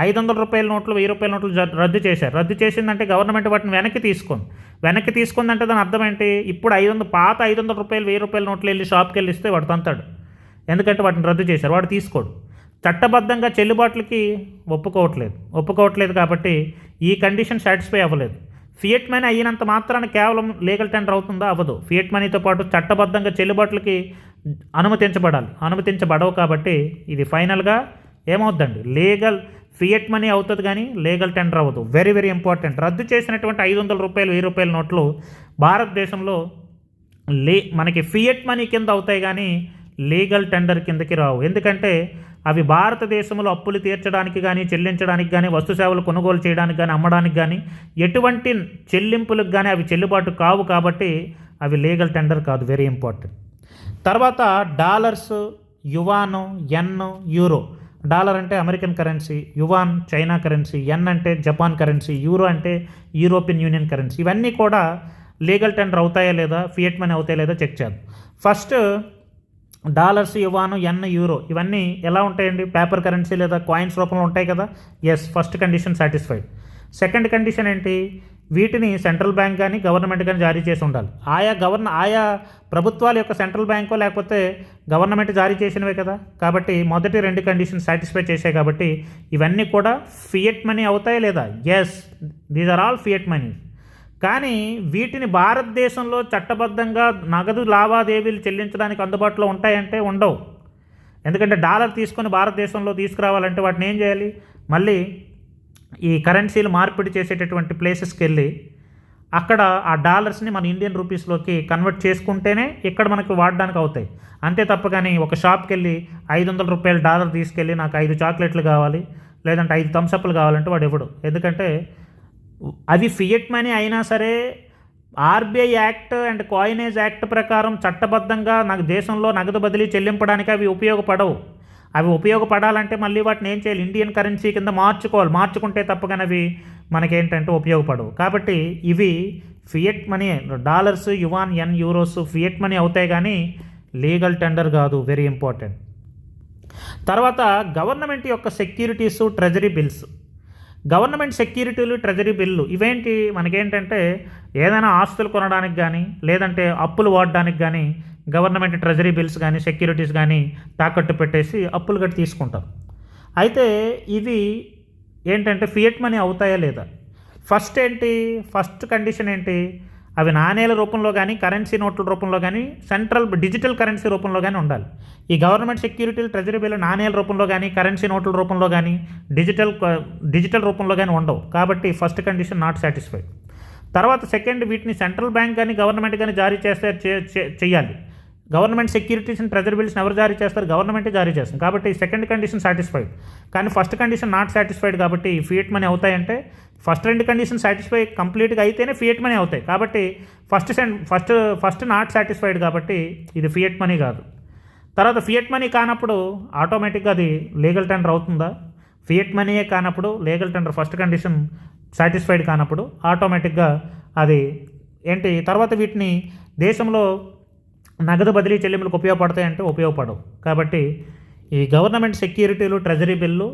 ₹500 నోట్లు, ₹1000 నోట్లు రద్దు చేశారు. రద్దు చేసిందంటే గవర్నమెంట్ వాటిని వెనక్కి తీసుకుందంటే దాని అర్థం ఏంటి, ఇప్పుడు పాత ₹500, ₹1000 నోట్లు వెళ్ళి షాప్కి వెళ్ళి ఇస్తే వాడు తంతాడు, ఎందుకంటే వాటిని రద్దు చేశారు, వాడు తీసుకోడు. చట్టబద్ధంగా చెల్లుబాట్లకి ఒప్పుకోవట్లేదు. కాబట్టి ఈ కండిషన్ సాటిస్ఫై అవ్వలేదు. ఫియట్ మనీ అయినంత మాత్రాన కేవలం లీగల్ టెండర్ అవుతుందా, అవ్వదు. ఫియట్ మనీతో పాటు చట్టబద్ధంగా చెల్లుబాట్లకి అనుమతించబడవు. కాబట్టి ఇది ఫైనల్గా ఏమవుద్దండి, లీగల్ ఫియట్ మనీ అవుతుంది కానీ లీగల్ టెండర్ అవ్వదు. Very very important. రద్దు చేసినటువంటి ₹500, ₹1000 నోట్లు భారతదేశంలో మనకి ఫియట్ మనీ కింద అవుతాయి కానీ లీగల్ టెండర్ కిందకి రావు. ఎందుకంటే అవి భారతదేశంలో అప్పులు తీర్చడానికి కానీ, చెల్లించడానికి కానీ, వస్తు సేవలు కొనుగోలు చేయడానికి కానీ, అమ్మడానికి కానీ, ఎటువంటి చెల్లింపులకు కానీ అవి చెల్లుబాటు కావు. కాబట్టి అవి లీగల్ టెండర్ కాదు. Very important. తర్వాత dollars, yuan, yen, euro. Dollar అంటే American currency, yuan China currency, yen అంటే జపాన్ కరెన్సీ, యూరో అంటే యూరోపియన్ యూనియన్ కరెన్సీ. ఇవన్నీ కూడా లీగల్ టెండర్ అవుతాయా లేదా, ఫియట్ మనీ అవుతాయా లేదా చెక్ చేద్దాం. First dollars, yuan, yen, euro ఇవన్నీ ఎలా ఉంటాయండి, పేపర్ కరెన్సీ లేదా కాయిన్స్ రూపంలో ఉంటాయి కదా, yes. First condition satisfied. Second condition ఏంటి, వీటిని సెంట్రల్ బ్యాంక్ కానీ గవర్నమెంట్ కానీ జారీ చేసి ఉండాలి. ఆయా ప్రభుత్వాల యొక్క సెంట్రల్ బ్యాంకో లేకపోతే గవర్నమెంట్ జారీ చేసినవే కదా. కాబట్టి మొదటి 2 కండిషన్ సాటిస్ఫై చేశాయి. కాబట్టి ఇవన్నీ కూడా ఫియట్ మనీ అవుతాయి లేదా, yes, these are all fiat money. కానీ వీటిని భారతదేశంలో చట్టబద్ధంగా నగదు లావాదేవీలు చెల్లించడానికి అందుబాటులో ఉంటాయంటే ఉండవు. ఎందుకంటే డాలర్ తీసుకొని భారతదేశంలో తీసుకురావాలంటే వాటిని ఏం చేయాలి, మళ్ళీ ఈ కరెన్సీలు మార్పిడి చేసేటటువంటి ప్లేసెస్కి వెళ్ళి అక్కడ ఆ డాలర్స్ని మన ఇండియన్ రూపీస్లోకి కన్వర్ట్ చేసుకుంటేనే ఇక్కడ మనకు వాడడానికి అవుతాయి. అంతే తప్ప కానీ ఒక షాప్కి వెళ్ళి ₹500 డాలర్ తీసుకెళ్ళి నాకు 5 చాక్లెట్లు కావాలి లేదంటే 5 థమ్సప్లు కావాలంటే వాడు ఇవ్వడు. ఎందుకంటే అవి ఫియట్ మనీ అయినా సరే RBI act and coinage act ప్రకారం చట్టబద్ధంగా నాకు దేశంలో నగదు బదిలీ చెల్లింపడానికి అవి ఉపయోగపడవు. అవి ఉపయోగపడాలంటే మళ్ళీ వాటిని ఏం చేయాలి, ఇండియన్ కరెన్సీ కింద మార్చుకుంటే తప్పగానే అవి మనకేంటంటే ఉపయోగపడవు. కాబట్టి ఇవి fiat money, dollars, yuan, yen, euros fiat money అవుతాయి కానీ లీగల్ టెండర్ కాదు. Very important. తర్వాత గవర్నమెంట్ యొక్క సెక్యూరిటీసు, ట్రెజరీ బిల్స్. గవర్నమెంట్ సెక్యూరిటీలు, ట్రెజరీ బిల్లు ఇవేంటి, మనకేంటంటే ఏదైనా ఆస్తులు కొనడానికి కానీ లేదంటే అప్పులు వాడడానికి కానీ గవర్నమెంట్ ట్రెజరీ బిల్స్ కానీ సెక్యూరిటీస్ కానీ తాకట్టు పెట్టేసి అప్పులు కట్టి తీసుకుంటారు. అయితే ఇవి ఏంటంటే ఫియట్ మనీ అవుతాయా లేదా, ఫస్ట్ కండిషన్ ఏంటి, అవి నాణేల రూపంలో కానీ కరెన్సీ నోట్ల రూపంలో కానీ సెంట్రల్ డిజిటల్ కరెన్సీ రూపంలో కానీ ఉండాలి. ఈ గవర్నమెంట్ సెక్యూరిటీలు ట్రెజరీ బిల్లు నాణేల రూపంలో కానీ కరెన్సీ నోట్ల రూపంలో కానీ డిజిటల్ రూపంలో కానీ ఉండవు. కాబట్టి ఫస్ట్ కండిషన్ నాట్ సాటిస్ఫైడ్. తర్వాత సెకండ్, వీటిని సెంట్రల్ బ్యాంక్ కానీ గవర్నమెంట్ కానీ జారీ చేస్తే చేయాలి. గవర్నమెంట్ సెక్యూరిటీస్ అండ్ ట్రెజరీ బిల్స్ని ఎవరు జారీ చేస్తారు? గవర్నమెంటే జారీ చేస్తుంది. కాబట్టి సెకండ్ కండిషన్ సాటిస్ఫైడ్. కానీ ఫస్ట్ కండిషన్ నాట్ సాటిస్ఫైడ్. కాబట్టి ఫియట్ మనీ అవుతాయంటే ఫస్ట్ రెండు కండిషన్ సాటిస్ఫై కంప్లీట్గా అయితేనే ఫియట్ మనీ అవుతాయి. కాబట్టి ఫస్ట్ నాట్ సాటిస్ఫైడ్, కాబట్టి ఇది ఫియట్ మనీ కాదు. తర్వాత ఫియట్ మనీ కానప్పుడు ఆటోమేటిక్గా అది లీగల్ టెండర్ అవుతుందా? ఫియట్ మనీయే కానప్పుడు legal tender, first condition satisfied కానప్పుడు ఆటోమేటిక్గా అది ఏంటి? తర్వాత వీటిని దేశంలో నగదు బదిలీ చెల్లింపులకు ఉపయోగపడతాయంటే ఉపయోగపడవు. కాబట్టి ఈ గవర్నమెంట్ సెక్యూరిటీలు ట్రెజరీ బిల్లు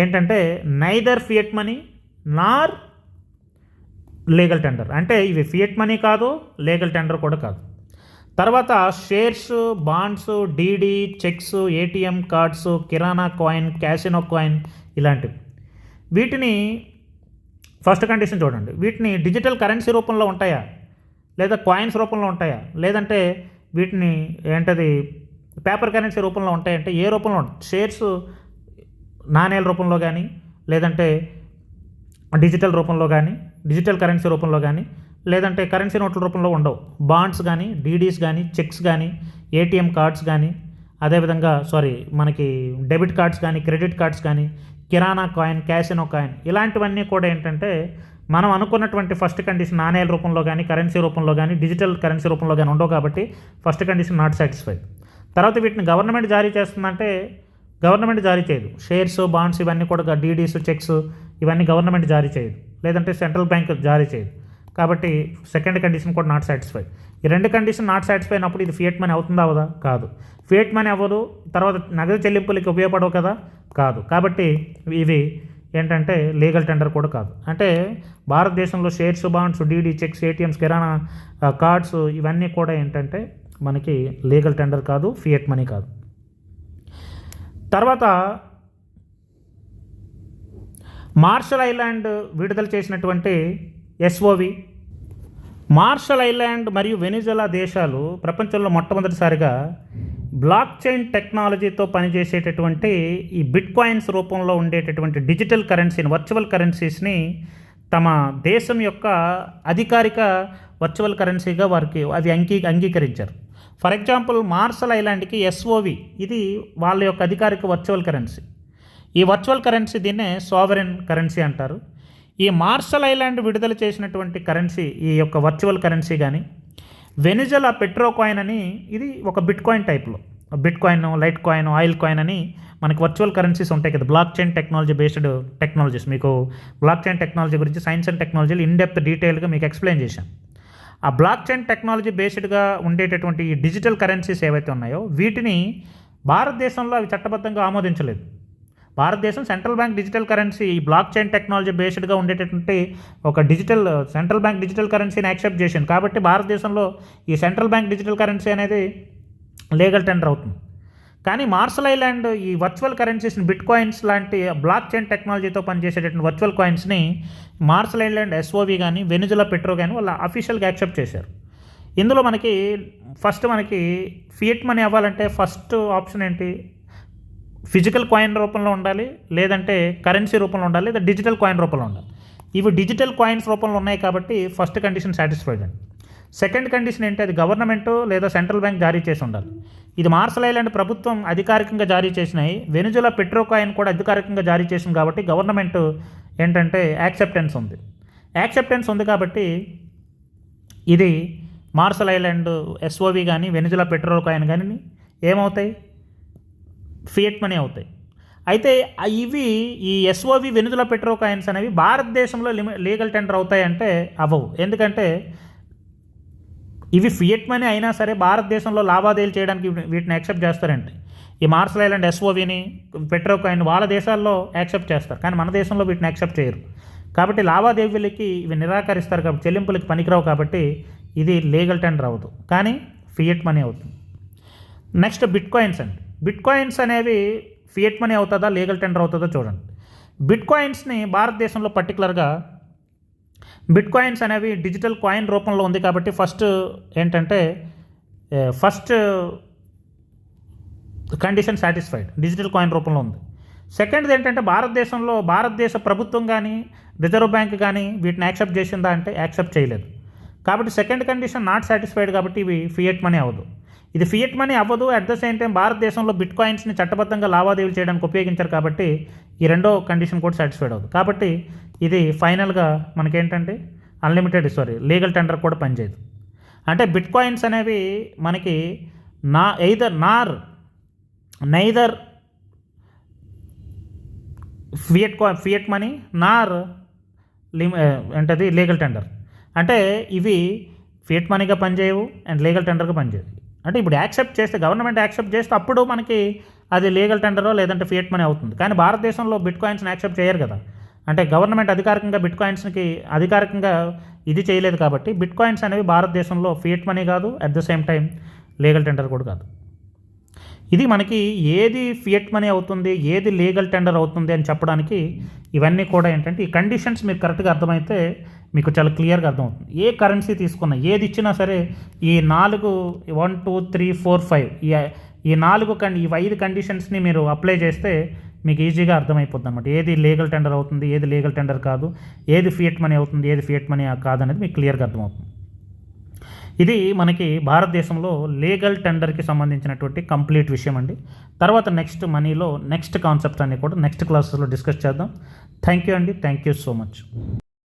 ఏంటంటే neither fiat money nor legal tender. అంటే ఇవి ఫియట్ మనీ కాదు, లీగల్ టెండర్ కూడా కాదు. తర్వాత shares, bonds, DD, cheques, ATM cards, కిరాణా కాయిన్, క్యాసినో కాయిన్ ఇలాంటివి. వీటిని ఫస్ట్ కండిషన్ చూడండి. వీటిని డిజిటల్ కరెన్సీ రూపంలో ఉంటాయా, లేదా కాయిన్స్ రూపంలో ఉంటాయా, లేదంటే వీటిని ఏంటది పేపర్ కరెన్సీ రూపంలో ఉంటాయంటే ఏ రూపంలో ఉంటాయి? షేర్స్ నాణేల రూపంలో కానీ, లేదంటే డిజిటల్ రూపంలో కానీ, డిజిటల్ కరెన్సీ రూపంలో కానీ, లేదంటే కరెన్సీ నోట్ల రూపంలో ఉండవు. బాండ్స్ కానీ, డీడీస్ కానీ, చెక్స్ కానీ, ఏటీఎం కార్డ్స్ కానీ, అదేవిధంగా మనకి డెబిట్ కార్డ్స్ కానీ, క్రెడిట్ కార్డ్స్ కానీ, కిరాణా కాయిన్, క్యాసినో కాయిన్ ఇలాంటివన్నీ కూడా ఏంటంటే మనం అనుకున్నటువంటి ఫస్ట్ కండిషన్ నాణేల రూపంలో కానీ, కరెన్సీ రూపంలో కానీ, డిజిటల్ కరెన్సీ రూపంలో కానీ ఉండవు. కాబట్టి ఫస్ట్ కండిషన్ నాట్ సాటిస్ఫైడ్. తర్వాత వీటిని గవర్నమెంట్ జారీ చేస్తుందంటే గవర్నమెంట్ జారీ చేయదు. షేర్స్, బాండ్స్ ఇవన్నీ కూడా డీడీస్, చెక్స్ ఇవన్నీ గవర్నమెంట్ జారీ చేయదు, లేదంటే సెంట్రల్ బ్యాంక్ జారీ చేయదు. కాబట్టి సెకండ్ కండిషన్ కూడా నాట్ సాటిస్ఫైడ్. ఈ రెండు కండిషన్ నాట్ సాటిస్ఫై అయినప్పుడు ఇది ఫియట్ మనీ అవుతుందా అవదా? కాదు. ఫియట్ మనీ అవ్వదు. తర్వాత నగదు చెల్లింపులకి ఉపయోగపడవు కదా? కాదు. కాబట్టి ఇవి ఏంటంటే లీగల్ టెండర్ కూడా కాదు. అంటే భారతదేశంలో shares, bonds, DD, cheques, ATMs, కిరాణా కార్డ్స్ ఇవన్నీ కూడా ఏంటంటే మనకి లీగల్ టెండర్ కాదు, ఫియట్ మనీ కాదు. తర్వాత మార్షల్ ఐలాండ్ విడుదల చేసినటువంటి ఎస్ఓవి. మార్షల్ ఐలాండ్ మరియు వెనిజులా దేశాలు ప్రపంచంలో మొట్టమొదటిసారిగా బ్లాక్ చైన్ టెక్నాలజీతో పనిచేసేటటువంటి ఈ బిట్ కాయిన్స్ రూపంలో ఉండేటటువంటి డిజిటల్ కరెన్సీని, వర్చువల్ కరెన్సీస్ని తమ దేశం యొక్క అధికారిక వర్చువల్ కరెన్సీగా వారికి అవి అంగీకరించారు. ఫర్ ఎగ్జాంపుల్ మార్షల్ ఐలాండ్కి ఎస్ఓవి ఇది వాళ్ళ యొక్క అధికారిక వర్చువల్ కరెన్సీ. ఈ వర్చువల్ కరెన్సీ దీన్నే సావరెన్ కరెన్సీ అంటారు. ఈ మార్షల్ ఐలాండ్ విడుదల చేసినటువంటి కరెన్సీ, ఈ యొక్క వర్చువల్ కరెన్సీ కానీ వెనిజులా పెట్రో కాయిన్ అని, ఇది ఒక బిట్ కాయిన్ టైప్లో, bit coin, light coin, oil coin అని మనకి వర్చువల్ కరెన్సీస్ ఉంటాయి కదా, block chain technology based technologies. మీకు బ్లాక్ చైన్ టెక్నాలజీ గురించి సైన్స్ అండ్ టెక్నాలజీలు ఇన్డెప్త్ డీటెయిల్గా మీకు ఎక్స్ప్లెయిన్ చేశాను. ఆ బ్లాక్ చైన్ టెక్నాలజీ బేస్డ్గా ఉండేటటువంటి ఈ డిజిటల్ కరెన్సీస్ ఏవైతే ఉన్నాయో వీటిని భారతదేశంలో అవి చట్టబద్ధంగా ఆమోదించలేదు. భారతదేశం సెంట్రల్ బ్యాంక్ డిజిటల్ కరెన్సీ, ఈ బ్లాక్ చైన్ టెక్నాలజీ బేస్డ్గా ఉండేటటువంటి ఒక సెంట్రల్ బ్యాంక్ డిజిటల్ కరెన్సీని యాక్సెప్ట్ చేసింది. కాబట్టి భారతదేశంలో ఈ సెంట్రల్ బ్యాంక్ డిజిటల్ కరెన్సీ అనేది లీగల్ టెండర్ అవుతుంది. కానీ మార్షల్ ఐలాండ్ ఈ వర్చువల్ కరెన్సీస్ని, బిట్ కాయిన్స్ లాంటి బ్లాక్ చైన్ టెక్నాలజీతో పనిచేసేటటువంటి వర్చువల్ కాయిన్స్ని మార్షల్ ఐలాండ్ ఎస్ఓవి కానీ, వెనిజులా పెట్రో కానీ వాళ్ళ అఫీషియల్గా యాక్సెప్ట్ చేశారు. ఇందులో మనకి ఫియట్ మనీ అవ్వాలంటే ఫస్ట్ ఆప్షన్ ఏంటి? ఫిజికల్ కాయిన్ రూపంలో ఉండాలి, లేదంటే కరెన్సీ రూపంలో ఉండాలి, లేదా డిజిటల్ కాయిన్ రూపంలో ఉండాలి. ఇవి డిజిటల్ కాయిన్స్ రూపంలో ఉన్నాయి కాబట్టి ఫస్ట్ కండిషన్ సాటిస్ఫైడ్ అండి. సెకండ్ కండిషన్ ఏంటి? అది గవర్నమెంట్ లేదా సెంట్రల్ బ్యాంక్ జారీ చేసి ఉండాలి. ఇది మార్షల్ ఐలాండ్ ప్రభుత్వం అధికారికంగా జారీ చేసినాయి. వెనిజులా పెట్రో కాయిన్ కూడా అధికారికంగా జారీ చేసింది కాబట్టి గవర్నమెంట్ ఏంటంటే యాక్సెప్టెన్స్ ఉంది కాబట్టి ఇది మార్షల్ ఐలాండ్ ఎస్ఓవి కానీ, వెనిజులా పెట్రో కాయిన్ కానీ ఏమవుతాయి? ఫియట్ మనీ అవుతాయి. అయితే ఇవి ఈ ఎస్ఓవి, వెనిజులా పెట్రో కాయిన్స్ అనేవి భారతదేశంలో లీగల్ టెండర్ అవుతాయంటే అవ్వవు. ఎందుకంటే ఇవి ఫియట్ మనీ అయినా సరే భారతదేశంలో లావాదేవీలు చేయడానికి వీటిని యాక్సెప్ట్ చేస్తారంటే ఈ మార్షల్ ఐలాండ్ ఎస్ఓవిని, పెట్రో కాయిన్ వాళ్ళ దేశాల్లో యాక్సెప్ట్ చేస్తారు, కానీ మన దేశంలో వీటిని యాక్సెప్ట్ చేయరు. కాబట్టి లావాదేవీలకి ఇవి నిరాకరిస్తారు కాబట్టి, చెల్లింపులకి పనికిరావు కాబట్టి ఇది లీగల్ టెండర్ అవ్వదు, కానీ ఫియట్ మనీ అవుతుంది. నెక్స్ట్ బిట్ కాయిన్స్ అండి. బిట్ కాయిన్స్ అనేవి ఫియట్ మనీ అవుతుందా, లీగల్ టెండర్ అవుతుందో చూడండి. బిట్ కాయిన్స్ని భారతదేశంలో పర్టికులర్గా బిట్ కాయిన్స్ అనేవి డిజిటల్ కాయిన్ రూపంలో ఉంది కాబట్టి ఫస్ట్ ఏంటంటే first condition satisfied, digital coin రూపంలో ఉంది. సెకండ్ది ఏంటంటే భారతదేశ ప్రభుత్వం కానీ రిజర్వ్ బ్యాంక్ కానీ వీటిని యాక్సెప్ట్ చేసిందా అంటే యాక్సెప్ట్ చేయలేదు. కాబట్టి సెకండ్ కండిషన్ నాట్ సాటిస్ఫైడ్ కాబట్టి ఇవి ఫియట్ మనీ అవ్వదు. ఇది ఫియట్ మనీ అవ్వదు. అట్ ద సేమ్ టైం భారతదేశంలో బిట్ కాయిన్స్ని చట్టబద్ధంగా లావాదేవీలు చేయడానికి ఉపయోగించారు కాబట్టి ఈ రెండో కండిషన్ కూడా సాటిస్ఫైడ్ అవ్వదు. కాబట్టి ఇది ఫైనల్గా మనకేంటంటే లీగల్ టెండర్ కూడా పనిచేయదు. అంటే బిట్ కాయిన్స్ అనేవి మనకి నైదర్ ఫియట్ మనీ నార్ ఏంటది లీగల్ టెండర్. అంటే ఇవి ఫియట్ మనీగా పనిచేయవు అండ్ లీగల్ టెండర్గా పనిచేయవు. అంటే ఇప్పుడు యాక్సెప్ట్ చేస్తే, గవర్నమెంట్ యాక్సెప్ట్ చేస్తే అప్పుడు మనకి అది లీగల్ టెండరో లేదంటే ఫియట్ మనీ అవుతుంది. కానీ భారతదేశంలో బిట్ కాయిన్స్ని యాక్సెప్ట్ చేయరు కదా. అంటే గవర్నమెంట్ అధికారికంగా బిట్ కాయిన్స్కి అధికారికంగా ఇది చేయలేదు కాబట్టి బిట్ కాయిన్స్ అనేవి భారతదేశంలో ఫియట్ మనీ కాదు, at the same time legal tender కూడా కాదు. ఇది మనకి ఏది ఫియట్ మనీ అవుతుంది, ఏది లీగల్ టెండర్ అవుతుంది అని చెప్పడానికి ఇవన్నీ కూడా ఏంటంటే ఈ కండిషన్స్ మీకు కరెక్ట్గా అర్థమైతే మీకు చాలా క్లియర్గా అర్థమవుతుంది. ఏ కరెన్సీ తీసుకున్నా, ఏది ఇచ్చినా సరే ఈ 4 1 2 3 4 5 ఈ 5 కండిషన్స్ని మీరు అప్లై చేస్తే మీకు ఈజీగా అర్థమైపోద్ది అనమాట. ఏది లీగల్ టెండర్ అవుతుంది, ఏది లీగల్ టెండర్ కాదు, ఏది ఫియట్ మనీ అవుతుంది, ఏది ఫియట్ మనీ కాదనేది మీకు క్లియర్గా అర్థమవుతుంది. ఇది మనకి భారతదేశంలో లీగల్ టెండర్కి సంబంధించినటువంటి కంప్లీట్ విషయం అండి. తర్వాత నెక్స్ట్ మనీలో నెక్స్ట్ కాన్సెప్ట్స్ అన్నీ కూడా నెక్స్ట్ క్లాసెస్లో డిస్కస్ చేద్దాం. థ్యాంక్ యూ అండి. Thank you so much.